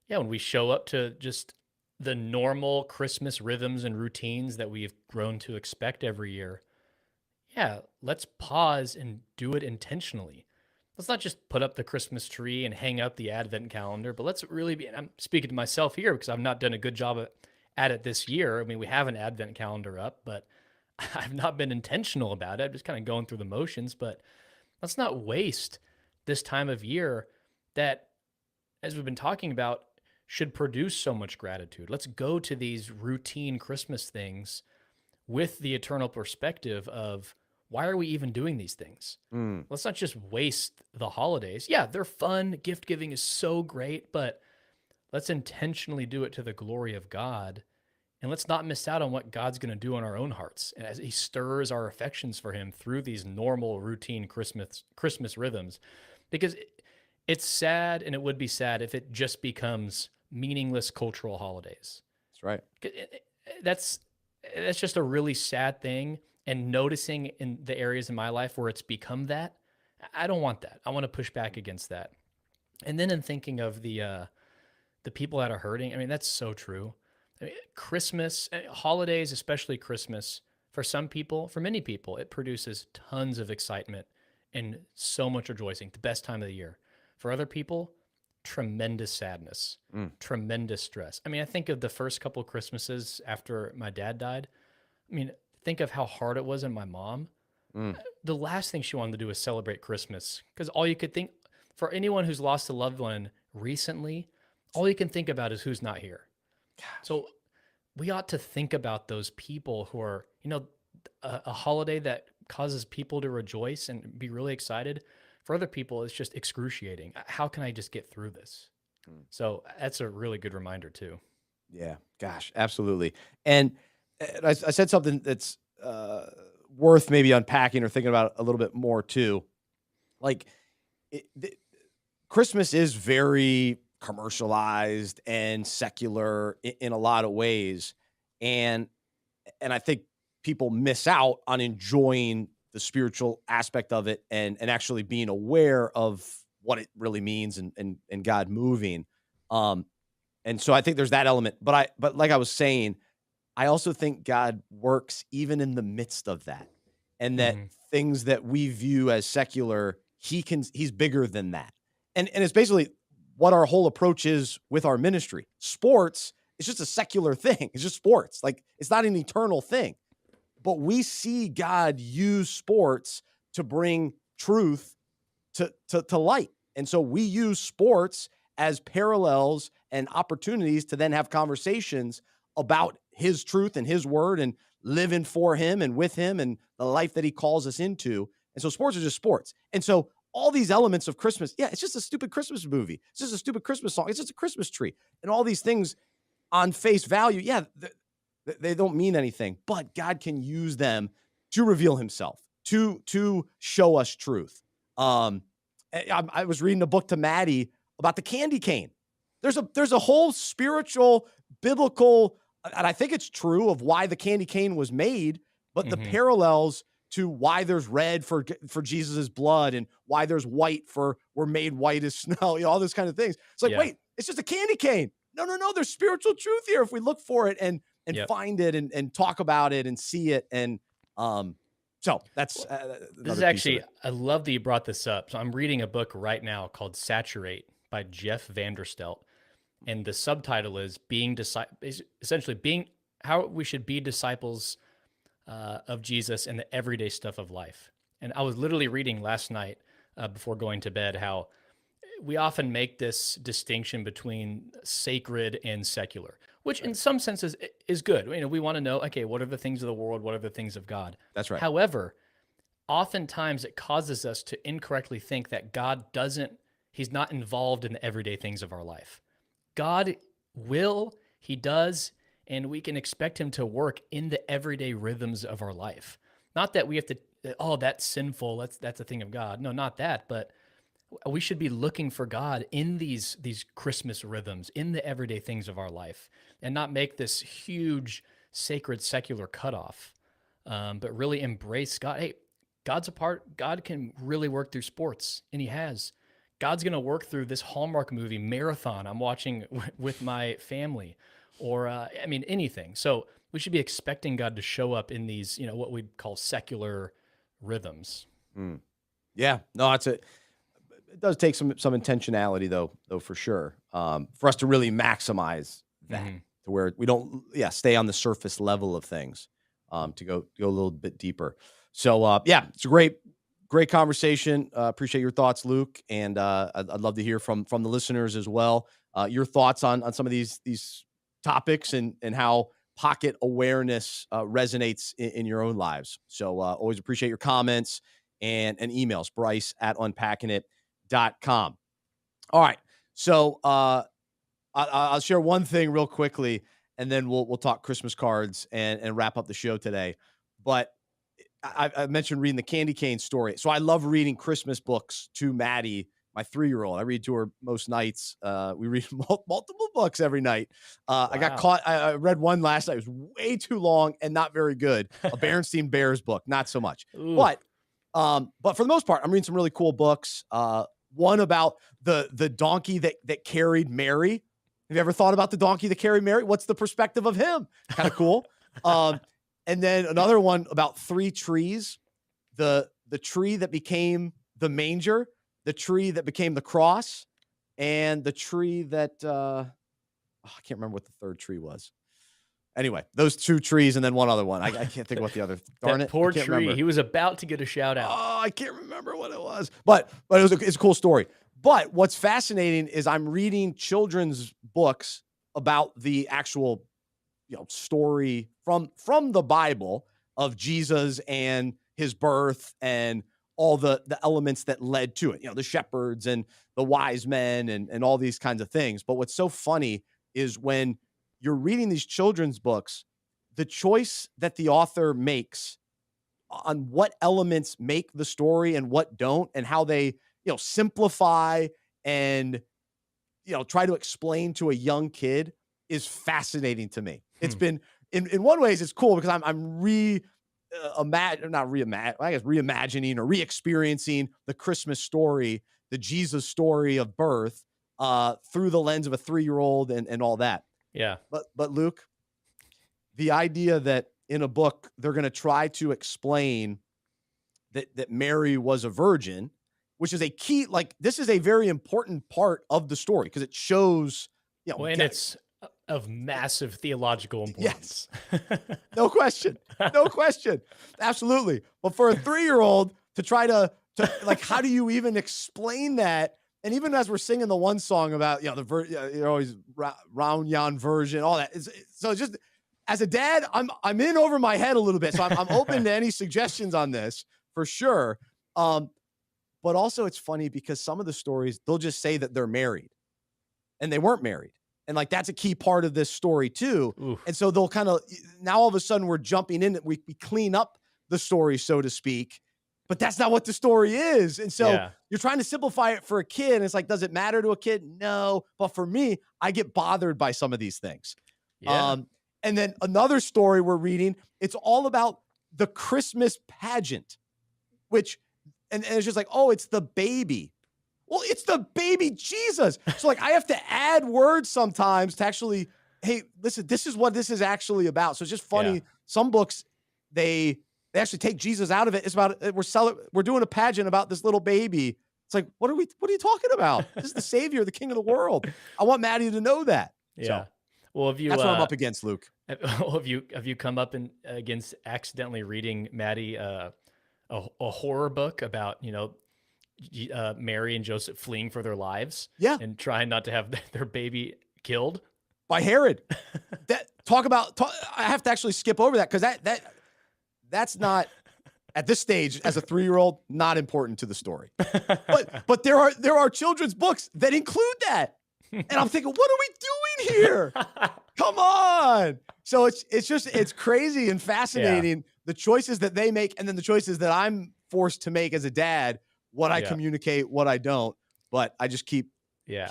yeah, when we show up to just the normal Christmas rhythms and routines that we've grown to expect every year, yeah, let's pause and do it intentionally. Let's not just put up the Christmas tree and hang up the Advent calendar, but let's really be, and I'm speaking to myself here because I've not done a good job at it this year. I mean, we have an Advent calendar up, but I've not been intentional about it. I'm just kind of going through the motions, but let's not waste this time of year that, as we've been talking about, should produce so much gratitude. Let's go to these routine Christmas things with the eternal perspective of, why are we even doing these things? Mm, Let's not just waste the holidays. Yeah, they're fun. Gift giving is so great, but let's intentionally do it to the glory of God. And let's not miss out on what God's going to do in our own hearts as He stirs our affections for Him through these normal, routine Christmas rhythms. Because it's sad, and it would be sad if it just becomes meaningless cultural holidays. that's right. That's that's just a really sad thing. And noticing in the areas in my life where it's become that, I don't want that. I want to push back against that. And then in thinking of the people that are hurting, I mean, that's so true. I mean, Christmas, holidays, especially Christmas, for some people, for many people, it produces tons of excitement and so much rejoicing, the best time of the year. For other people, tremendous sadness, Mm, tremendous stress. I mean, I think of the first couple of Christmases after my dad died. I mean, think of how hard it was on my mom. mm. The last thing she wanted to do was celebrate Christmas because all you could think, for anyone who's lost a loved one recently, all you can think about is who's not here. Gosh. So we ought to think about those people who are, a holiday that causes people to rejoice and be really excited. For other people, it's just excruciating. How can I just get through this? Mm. So that's a really good reminder too. Yeah, gosh, absolutely. And I said something that's worth maybe unpacking or thinking about a little bit more too. Like, it, the, Christmas is very commercialized and secular in a lot of ways. And I think people miss out on enjoying the spiritual aspect of it and actually being aware of what it really means and God moving. Um, and so I think there's that element. But like I was saying, I also think God works even in the midst of that, and that Mhm. things that we view as secular, he's bigger than that. And it's basically what our whole approach is with our ministry. Sports is just a secular thing. It's just sports. Like, it's not an eternal thing. But we see God use sports to bring truth to light. And so we use sports as parallels and opportunities to then have conversations about his truth and his word and living for him and with him and the life that he calls us into. And so sports are just sports. And so all these elements of Christmas, yeah, it's just a stupid Christmas movie. It's just a stupid Christmas song. It's just a Christmas tree. And all these things on face value, yeah, they don't mean anything, but God can use them to reveal himself, to show us truth. I was reading a book to Maddie about the candy cane. There's a whole spiritual, biblical, and I think it's true, of why the candy cane was made, but the Mhm. parallels to why there's red for Jesus's blood and why there's white for we're made white as snow, all those kind of things. It's like, Yeah. wait, it's just a candy cane. No. There's spiritual truth here if we look for it and Yep. find it and talk about it and see it. And so that's Well, this is another piece of actually, it. I love that you brought this up. So I'm reading a book right now called Saturate by Jeff Vanderstelt. And the subtitle is essentially being how we should be disciples of Jesus in the everyday stuff of life. And I was literally reading last night before going to bed how we often make this distinction between sacred and secular, which in Right. some senses is good. You know, we want to know, okay, what are the things of the world? What are the things of God? That's right. However, oftentimes it causes us to incorrectly think that he's not involved in the everyday things of our life. God he does, and we can expect him to work in the everyday rhythms of our life. Not that we have to, oh, that's sinful. That's a thing of God. No, not that, but we should be looking for God in these Christmas rhythms, in the everyday things of our life, and not make this huge sacred secular cutoff, but really embrace God. Hey, God's a part. God can really work through sports, and He has. God's going to work through this Hallmark movie marathon I'm watching with my family, or I mean anything. So we should be expecting God to show up in these, what we call secular rhythms. Mm. Yeah, no, it does take some intentionality though for sure, for us to really maximize that, Hmm. to where we don't, yeah, stay on the surface level of things, to go a little bit deeper. So yeah, it's a great conversation. Appreciate your thoughts, Luke, and I'd love to hear from the listeners as well. Your thoughts on some of these topics and how pocket awareness resonates in your own lives. So always appreciate your comments and emails. Bryce at unpackingit.com. All right. So I'll share one thing real quickly, and then we'll talk Christmas cards and wrap up the show today. But I mentioned reading the candy cane story. So I love reading Christmas books to Maddie, my 3-year-old. I read to her most nights. We read multiple books every night. I got Wow. caught. I read one last night. It was way too long and not very good. A Berenstain Bears book, not so much. Ooh. But for the most part, I'm reading some really cool books. One about the donkey that carried Mary. Have you ever thought about the donkey that carried Mary? What's the perspective of him? Kind of cool. And then another one about 3 trees: the tree that became the manger, the tree that became the cross, and the tree that I can't remember what the third tree was. Anyway, those 2 trees and then one other one. I can't think of what the other. Darn That it, I poor can't tree. remember. He was about to get a shout out. Oh, I can't remember what it was, but it's a cool story. But what's fascinating is I'm reading children's books about the actual, story from the Bible of Jesus and his birth and all the elements that led to it. The shepherds and the wise men and all these kinds of things. But what's so funny is when you're reading these children's books, the choice that the author makes on what elements make the story and what don't, and how they, simplify and, try to explain to a young kid is fascinating to me. It's Hmm. been in one ways it's cool because I'm reimagining or re-experiencing the Christmas story, the Jesus story of birth, through the lens of a 3-year-old and all that. Yeah. But Luke, the idea that in a book they're going to try to explain that Mary was a virgin, which is a key, like this is a very important part of the story because it shows, Well, and it's of massive theological yes, importance. no question, no question, absolutely. But for a 3-year-old to try to like, how do you even explain that? And even as we're singing the one song about you're always round yon version, all that. So just as a dad, I'm in over my head a little bit, so I'm open to any suggestions on this for sure. But also it's funny because some of the stories they'll just say that they're married and they weren't married. And like that's a key part of this story too. Oof. And so they'll kind of now all of a sudden we're jumping in, we clean up the story, so to speak, but that's not what the story is. And so Yeah. you're trying to simplify it for a kid. And it's like, does it matter to a kid? No. But for me, I get bothered by some of these things. Yeah. And then another story we're reading, it's all about the Christmas pageant, which, and it's just like, oh, it's the baby. Well, it's the baby Jesus. So like I have to add words sometimes to actually, hey, listen, this is what this is actually about. So it's just funny. Yeah. Some books, they actually take Jesus out of it. It's about, we're doing a pageant about this little baby. It's like, what are you talking about? This is the savior, the king of the world. I want Maddie to know that. Yeah. So Well, have you that's what I'm up against, Luke. have you come up against accidentally reading Maddie a horror book about, Mary and Joseph fleeing for their lives, Yeah. and trying not to have their baby killed By Herod. I have to actually skip over that because that's not at this stage as a 3-year-old not important to the story. But there are children's books that include that, and I'm thinking, what are we doing here? Come on. So it's crazy and fascinating the choices that they make, and then the choices that I'm forced to make as a dad. What I communicate, what I don't, but I just keep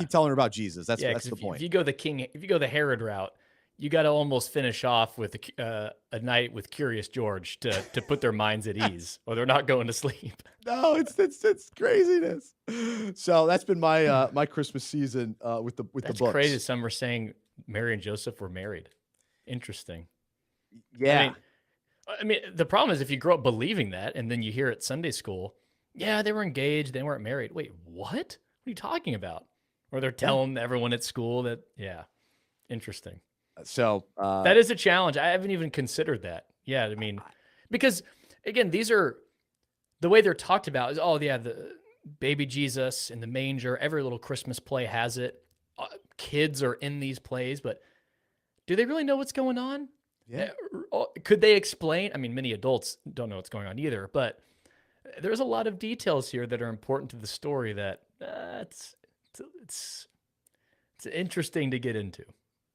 telling her about Jesus. That's the point. If you go the Herod route, you got to almost finish off with a night with Curious George to put their minds at ease, or they're not going to sleep. No, it's craziness. So that's been my my Christmas season with the books. That's crazy. Some were saying Mary and Joseph were married. Interesting. Yeah. I mean, the problem is if you grow up believing that, and then you hear at Sunday school, yeah, they were engaged, they weren't married. Wait, what? What are you talking about? Or they're telling everyone at school that, interesting. So that is a challenge. I haven't even considered that. Yeah, I mean, because again, these are the way they're talked about is, the baby Jesus in the manger. Every little Christmas play has it. Kids are in these plays, but do they really know what's going on? Yeah. Could they explain? I mean, many adults don't know what's going on either, but there's a lot of details here that are important to the story that it's interesting to get into.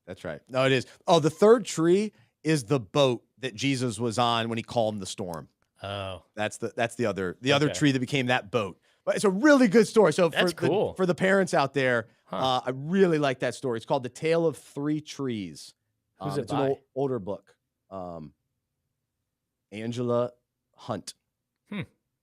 That's right. No, it is. Oh, the third tree is the boat that Jesus was on when he calmed the storm. Oh, that's the other tree that became that boat. But it's a really good story. So that's cool. For the parents out there, I really like that story. It's called The Tale of Three Trees. Who's it it's by? An older book. Angela Hunt.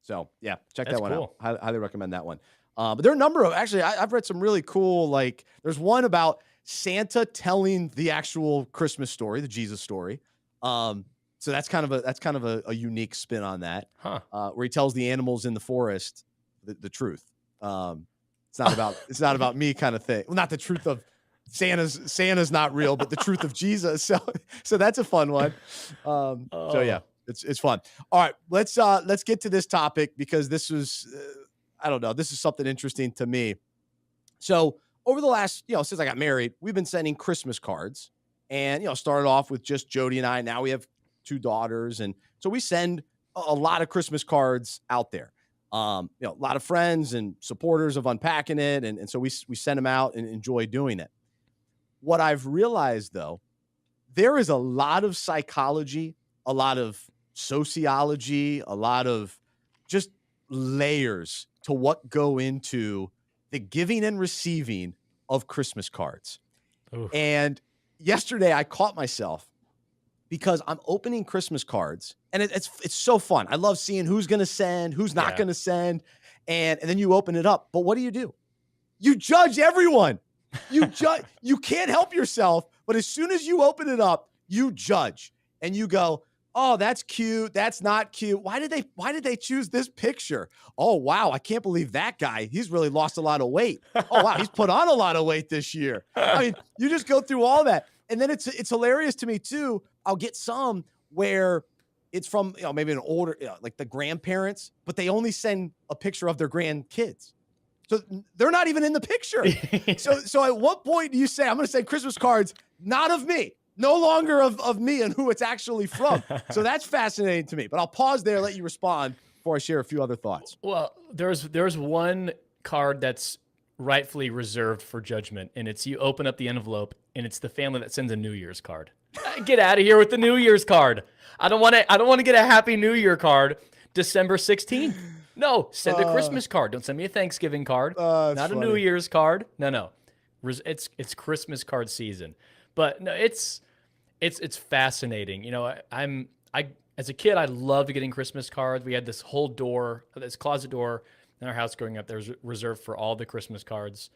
So yeah, check that one out. Highly recommend that one. But there are a number of, actually, I've read some really cool, like there's one about Santa telling the actual Christmas story, the Jesus story. So that's kind of a unique spin on that, where he tells the animals in the forest the truth. It's not about me kind of thing. Well, not the truth of Santa's not real, but the truth of Jesus. So that's a fun one. So yeah, it's fun. All right, let's get to this topic because this was, I don't know, this is something interesting to me. So over the last, since I got married, we've been sending Christmas cards, and started off with just Jody and I. Now we have 2 daughters, and so we send a lot of Christmas cards out there. A lot of friends and supporters of Unpacking It, and so we send them out and enjoy doing it. What I've realized, though, there is a lot of psychology, a lot of sociology, a lot of just layers to what go into the giving and receiving of Christmas cards. Oof. And yesterday I caught myself because I'm opening Christmas cards, and it's so fun. I love seeing who's going to send, who's not Yeah. going to send, and then you open it up. But what do? You judge everyone. You judge. You can't help yourself. But as soon as you open it up, you judge, and you go, "Oh, that's cute. That's not cute. Why did they choose this picture? Oh, wow, I can't believe that guy. He's really lost a lot of weight. Oh, wow, he's put on a lot of weight this year." I mean, you just go through all that. And then it's hilarious to me too. I'll get some where it's from, maybe an older, like the grandparents, but they only send a picture of their grandkids. So they're not even in the picture. So at what point do you say, I'm going to send Christmas cards, not of me, no longer of me and who it's actually from? So that's fascinating to me, but I'll pause there, let you respond before I share a few other thoughts. Well, there's one card that's rightfully reserved for judgment, and it's you open up the envelope, and it's the family that sends a New Year's card. Get out of here with the New Year's card. I don't want to get a Happy New Year card December 16th. No, send a Christmas card. Don't send me a Thanksgiving card. Not funny. a New Year's card. No. It's Christmas card season. But no, it's fascinating. I as a kid, I loved getting Christmas cards. We had this closet door in our house growing up. There was reserved for all the Christmas cards.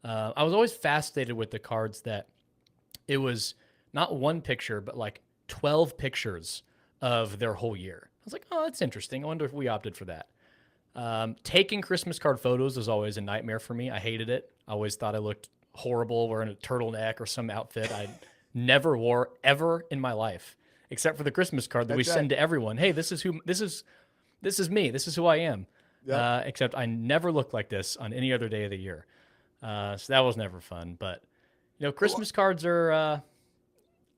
I was always fascinated with the cards that it was not one picture, but like 12 pictures of their whole year. I was like, oh, that's interesting. I wonder if we opted for that. Taking Christmas card photos was always a nightmare for me. I hated it. I always thought I looked horrible wearing a turtleneck or some outfit I never wore ever in my life, except for the Christmas card that we send to everyone. Hey, this is me. This is who I am. Yep. Except I never looked like this on any other day of the year. So that was never fun. But Christmas cards are.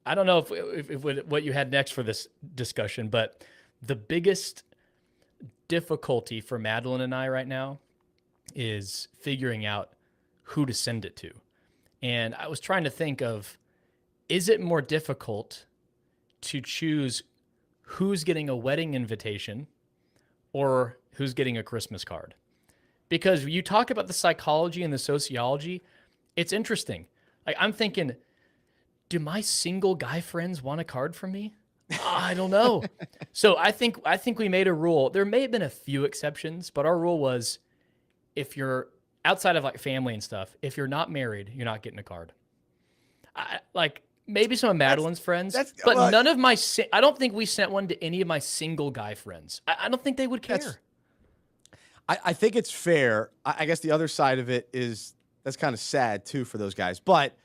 I don't know if what you had next for this discussion, but the biggest difficulty for Madeline and I right now is figuring out who to send it to. And I was trying to think of, is it more difficult to choose who's getting a wedding invitation or who's getting a Christmas card? Because you talk about the psychology and the sociology, it's interesting. Like, I'm thinking, do my single guy friends want a card from me? I don't know. So I think we made a rule. There may have been a few exceptions, but our rule was, if you're outside of like family and stuff, if you're not married, you're not getting a card. Maybe some of Madeline's friends, but none of my. I don't think we sent one to any of my single guy friends. I don't think they would care. I think it's fair. I guess the other side of it is that's kind of sad too for those guys. But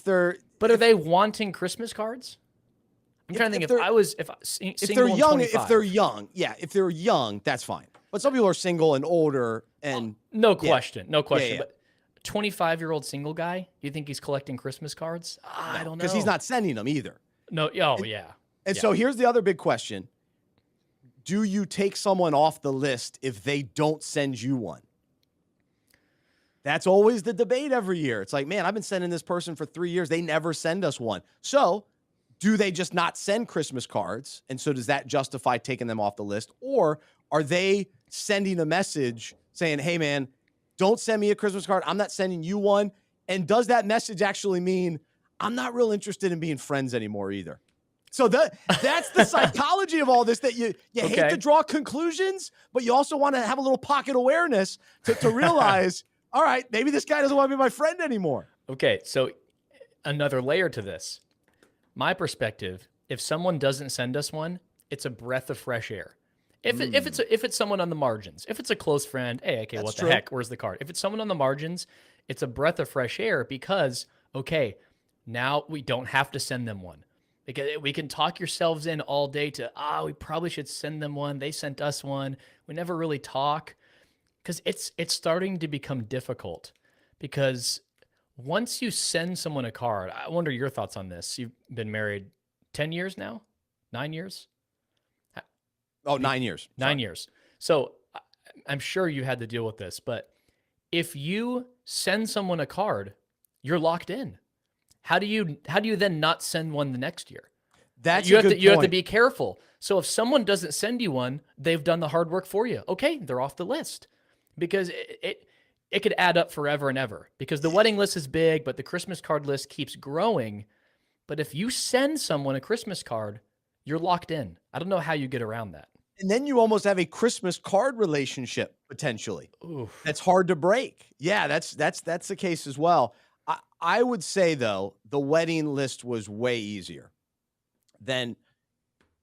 are they wanting Christmas cards? I'm trying to think if they're young, if they're young, that's fine. But some people are single and older, and no question. Yeah. But 25-year-old single guy, do you think he's collecting Christmas cards? I don't know, because he's not sending them either. No. Yeah. And so here's the other big question: do you take someone off the list if they don't send you one? That's always the debate every year. It's like, man, I've been sending this person for 3 years. They never send us one. So do they just not send Christmas cards? And so does that justify taking them off the list? Or are they sending a message saying, hey, man, don't send me a Christmas card. I'm not sending you one. And does that message actually mean I'm not real interested in being friends anymore either? So that's the psychology of all this, that you hate to draw conclusions, but you also want to have a little pocket awareness to realize, all right, maybe this guy doesn't want to be my friend anymore. Okay, so another layer to this. My perspective, if someone doesn't send us one, it's a breath of fresh air. If it's someone on the margins, if it's a close friend, hey, okay, that's what the heck? Where's the card? If it's someone on the margins, it's a breath of fresh air because, okay, now we don't have to send them one. We can talk yourselves in all day to, we probably should send them one. They sent us one. We never really talk, because it's starting to become difficult. Because once you send someone a card, I wonder your thoughts on this. You've been married 10 years now? 9 years? Oh, 9 years. 9 years. So I'm sure you had to deal with this, but if you send someone a card, you're locked in. How do you then not send one the next year? You have to be careful. So if someone doesn't send you one, they've done the hard work for you. Okay, they're off the list, because it could add up forever and ever because the wedding list is big, but the Christmas card list keeps growing. But if you send someone a Christmas card, you're locked in. I don't know how you get around that. And then you almost have a Christmas card relationship potentially. Oof. That's hard to break. Yeah, that's the case as well. I would say though, the wedding list was way easier than,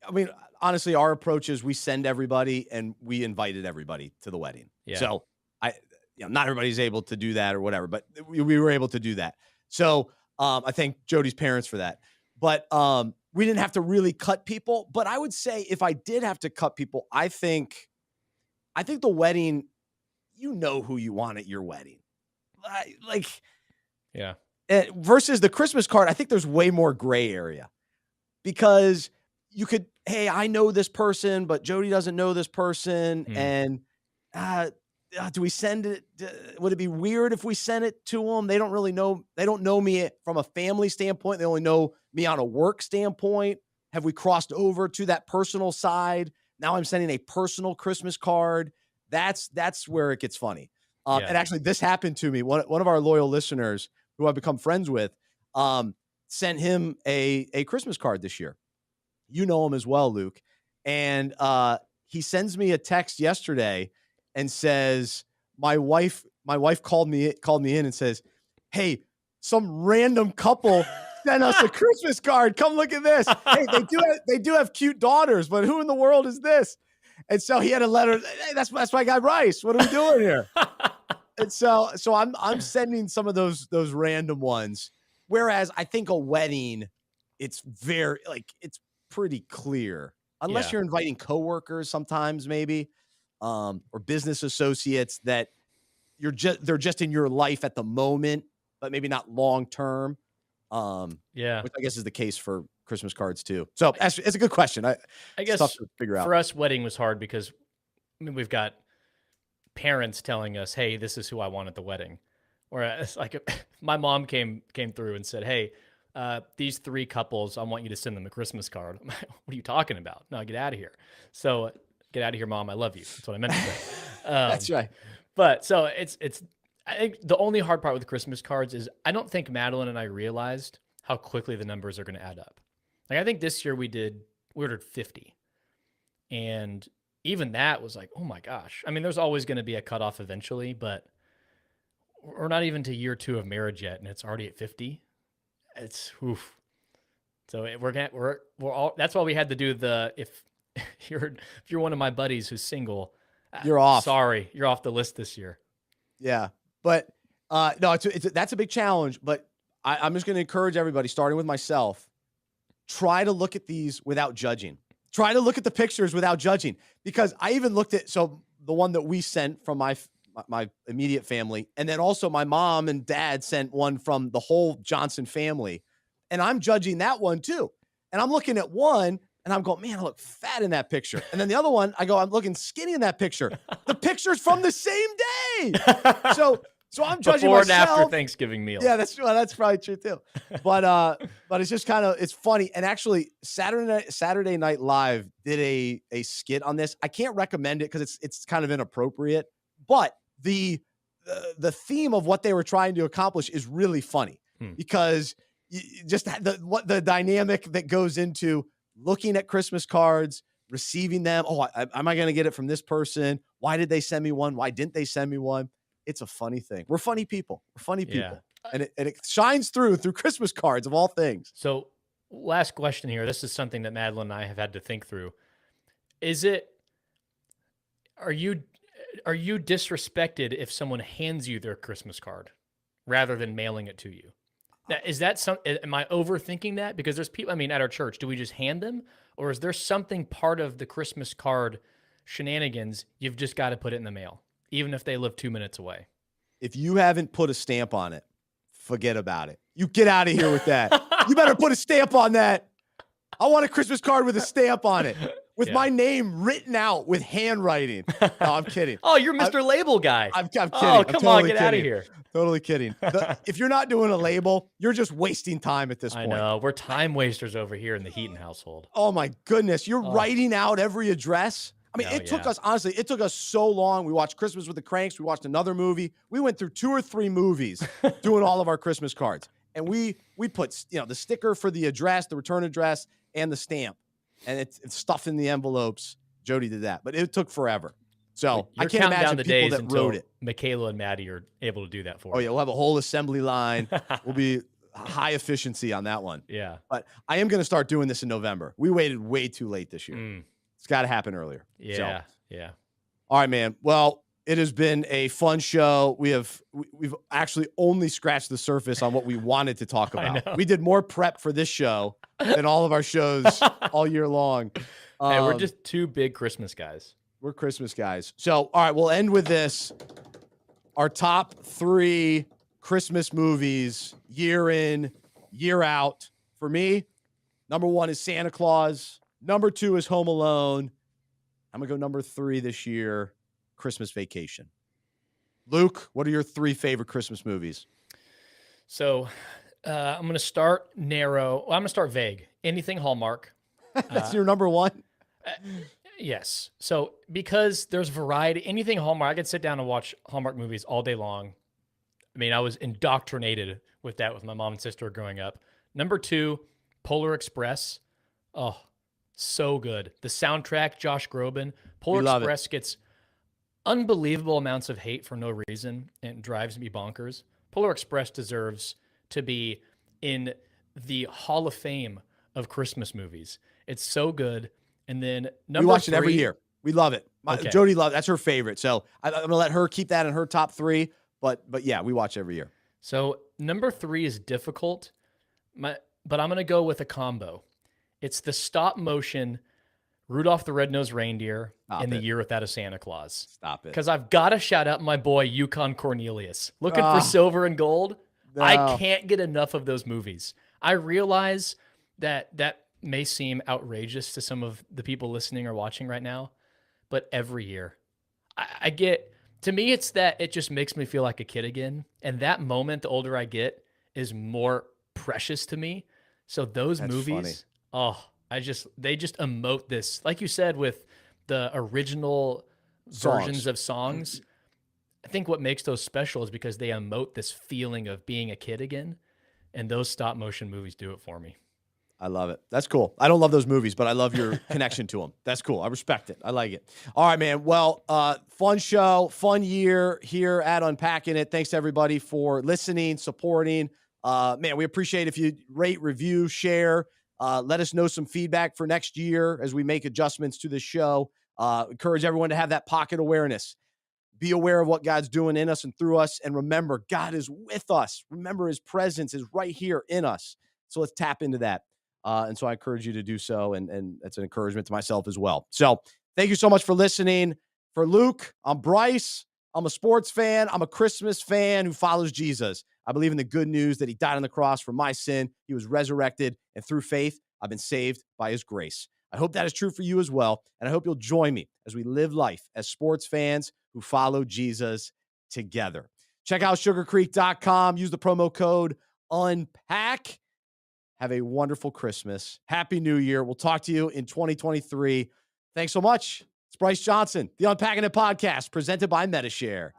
I mean, honestly, our approach is we send everybody and we invited everybody to the wedding. Yeah. So not everybody's able to do that or whatever, but we were able to do that. So I thank Jody's parents for that. But we didn't have to really cut people. But I would say if I did have to cut people, I think the wedding, you know who you want at your wedding. Yeah. Versus the Christmas card, I think there's way more gray area because you could, hey, I know this person, but Jody doesn't know this person. And do we send it? Would it be weird if we sent it to them? They don't really know. They don't know me from a family standpoint. They only know me on a work standpoint. Have we crossed over to that personal side? Now I'm sending a personal Christmas card. That's where it gets funny. And actually, this happened to me. One of our loyal listeners who I've become friends with sent him a Christmas card this year. You know him as well, Luke. And he sends me a text yesterday and says, my wife called me in and says, hey, some random couple sent us a Christmas card. Come look at this. Hey, they do have cute daughters, but who in the world is this? And so he had a letter. Hey, that's my guy Bryce. What are we doing here? And so I'm sending some of those random ones. Whereas I think a wedding, it's pretty clear. Unless you're inviting coworkers sometimes maybe. Or business associates that they're just in your life at the moment, but maybe not long term. Which I guess is the case for Christmas cards too. So it's a good question. I guess tough to figure out. For us, wedding was hard because we've got parents telling us, "Hey, this is who I want at the wedding," or it's like my mom came through and said, "Hey, these 3 couples, I want you to send them a Christmas card." I'm like, what are you talking about? No, get out of here. So. Get out of here, Mom. I love you. That's what I meant to say. That's right. But so it's, I think the only hard part with the Christmas cards is I don't think Madeline and I realized how quickly the numbers are going to add up. Like I think this year we ordered 50. And even that was like, oh my gosh. I mean, there's always going to be a cutoff eventually, but we're not even to year 2 of marriage yet. And it's already at 50. It's oof. So we're all, that's why we had to do if you're one of my buddies who's single, you're off. Sorry, you're off the list this year. Yeah, but no, that's a big challenge. But I'm just going to encourage everybody, starting with myself, try to look at these without judging. Try to look at the pictures without judging, because I even looked at the one that we sent from my immediate family, and then also my mom and dad sent one from the whole Johnson family, and I'm judging that one too. And I'm looking at one. And I'm going, man, I look fat in that picture. And then the other one, I go, I'm looking skinny in that picture. The picture's from the same day. So I'm judging before myself. and after Thanksgiving meal. Yeah, that's probably true too. But it's just it's funny. And actually, Saturday Night Live did a skit on this. I can't recommend it because it's kind of inappropriate. But the theme of what they were trying to accomplish is really funny because just the dynamic that goes into looking at Christmas cards, receiving them. Oh, am I going to get it from this person? Why did they send me one? Why didn't they send me one? It's a funny thing. We're funny people. Yeah. And it shines through Christmas cards of all things. So last question here. This is something that Madeline and I have had to think through. Are you disrespected if someone hands you their Christmas card rather than mailing it to you? Now, am I overthinking that? Because there's people, at our church, do we just hand them? Or is there something part of the Christmas card shenanigans, you've just got to put it in the mail, even if they live 2 minutes away? If you haven't put a stamp on it, forget about it. You get out of here with that. You better put a stamp on that. I want a Christmas card with a stamp on it, with my name written out with handwriting. No, I'm kidding. Oh, you're Mr. Label guy. I'm kidding. Oh, come on, get out of here. Totally kidding. If you're not doing a label, you're just wasting time at this point. I know. We're time wasters over here in the Heaton household. Oh, my goodness. You're writing out every address. I mean, Oh, it took yeah. us, honestly, it took us so long. We watched Christmas with the Cranks. We watched another movie. We went through 2 or 3 movies doing all of our Christmas cards. And we put, the sticker for the address, the return address, and the stamp. And it's stuff in the envelopes. Jody did that. But it took forever. So I You're can't counting down imagine the people days that until wrote it. Michaela and Maddie are able to do that for Oh, you. yeah, we'll have a whole assembly line. We'll be high efficiency on that one. Yeah. But I am going to start doing this in November. We waited way too late this year. It's got to happen earlier. Yeah. So, yeah. all right, man. Well, it has been a fun show. We've actually only scratched the surface on what we wanted to talk about. We did more prep for this show than all of our shows all year long. Hey, we're just 2 big Christmas guys. We're Christmas guys. So, all right, we'll end with this. Our top 3 Christmas movies, year in, year out. For me, number 1 is Santa Claus. Number 2 is Home Alone. I'm going to go number 3 this year, Christmas Vacation. Luke, what are your 3 favorite Christmas movies? So I'm going to start narrow. Well, I'm going to start vague. Anything Hallmark. That's your number 1? Yes. So because there's variety, anything Hallmark, I could sit down and watch Hallmark movies all day long. I mean, I was indoctrinated with that with my mom and sister growing up. Number 2, Polar Express. Oh, so good. The soundtrack, Josh Groban. Polar Express gets unbelievable amounts of hate for no reason and drives me bonkers. Polar Express deserves to be in the Hall of Fame of Christmas movies. It's so good. And then we watch it every year. We love it. Okay. Jody loves that's her favorite. So I'm going to let her keep that in her top 3. But yeah, we watch every year. So number 3 is difficult, but I'm going to go with a combo. It's the stop motion Rudolph the Red-Nosed Reindeer in The Year Without a Santa Claus. Stop it. Because I've got to shout out my boy Yukon Cornelius. Looking for silver and gold. No. I can't get enough of those movies. I realize that may seem outrageous to some of the people listening or watching right now, but every year I get, to me, it's that it just makes me feel like a kid again. And that moment, the older I get, is more precious to me. So those movies, they just emote this, like you said, with the original versions of songs. I think what makes those special is because they emote this feeling of being a kid again. And those stop motion movies do it for me. I love it. That's cool. I don't love those movies, but I love your connection to them. That's cool. I respect it. I like it. All right, man. Well, fun show, fun year here at Unpacking It. Thanks to everybody for listening, supporting. Man, we appreciate if you rate, review, share. Let us know some feedback for next year as we make adjustments to the show. Encourage everyone to have that pocket awareness. Be aware of what God's doing in us and through us. And remember, God is with us. Remember, his presence is right here in us. So let's tap into that. And so I encourage you to do so. And that's an encouragement to myself as well. So thank you so much for listening. For Luke, I'm Bryce. I'm a sports fan. I'm a Christmas fan who follows Jesus. I believe in the good news that he died on the cross for my sin. He was resurrected. And through faith, I've been saved by his grace. I hope that is true for you as well. And I hope you'll join me as we live life as sports fans who follow Jesus together. Check out sugarcreek.com. Use the promo code UNPACK. Have a wonderful Christmas. Happy New Year. We'll talk to you in 2023. Thanks so much. It's Bryce Johnson, the Unpacking It podcast, presented by Metashare.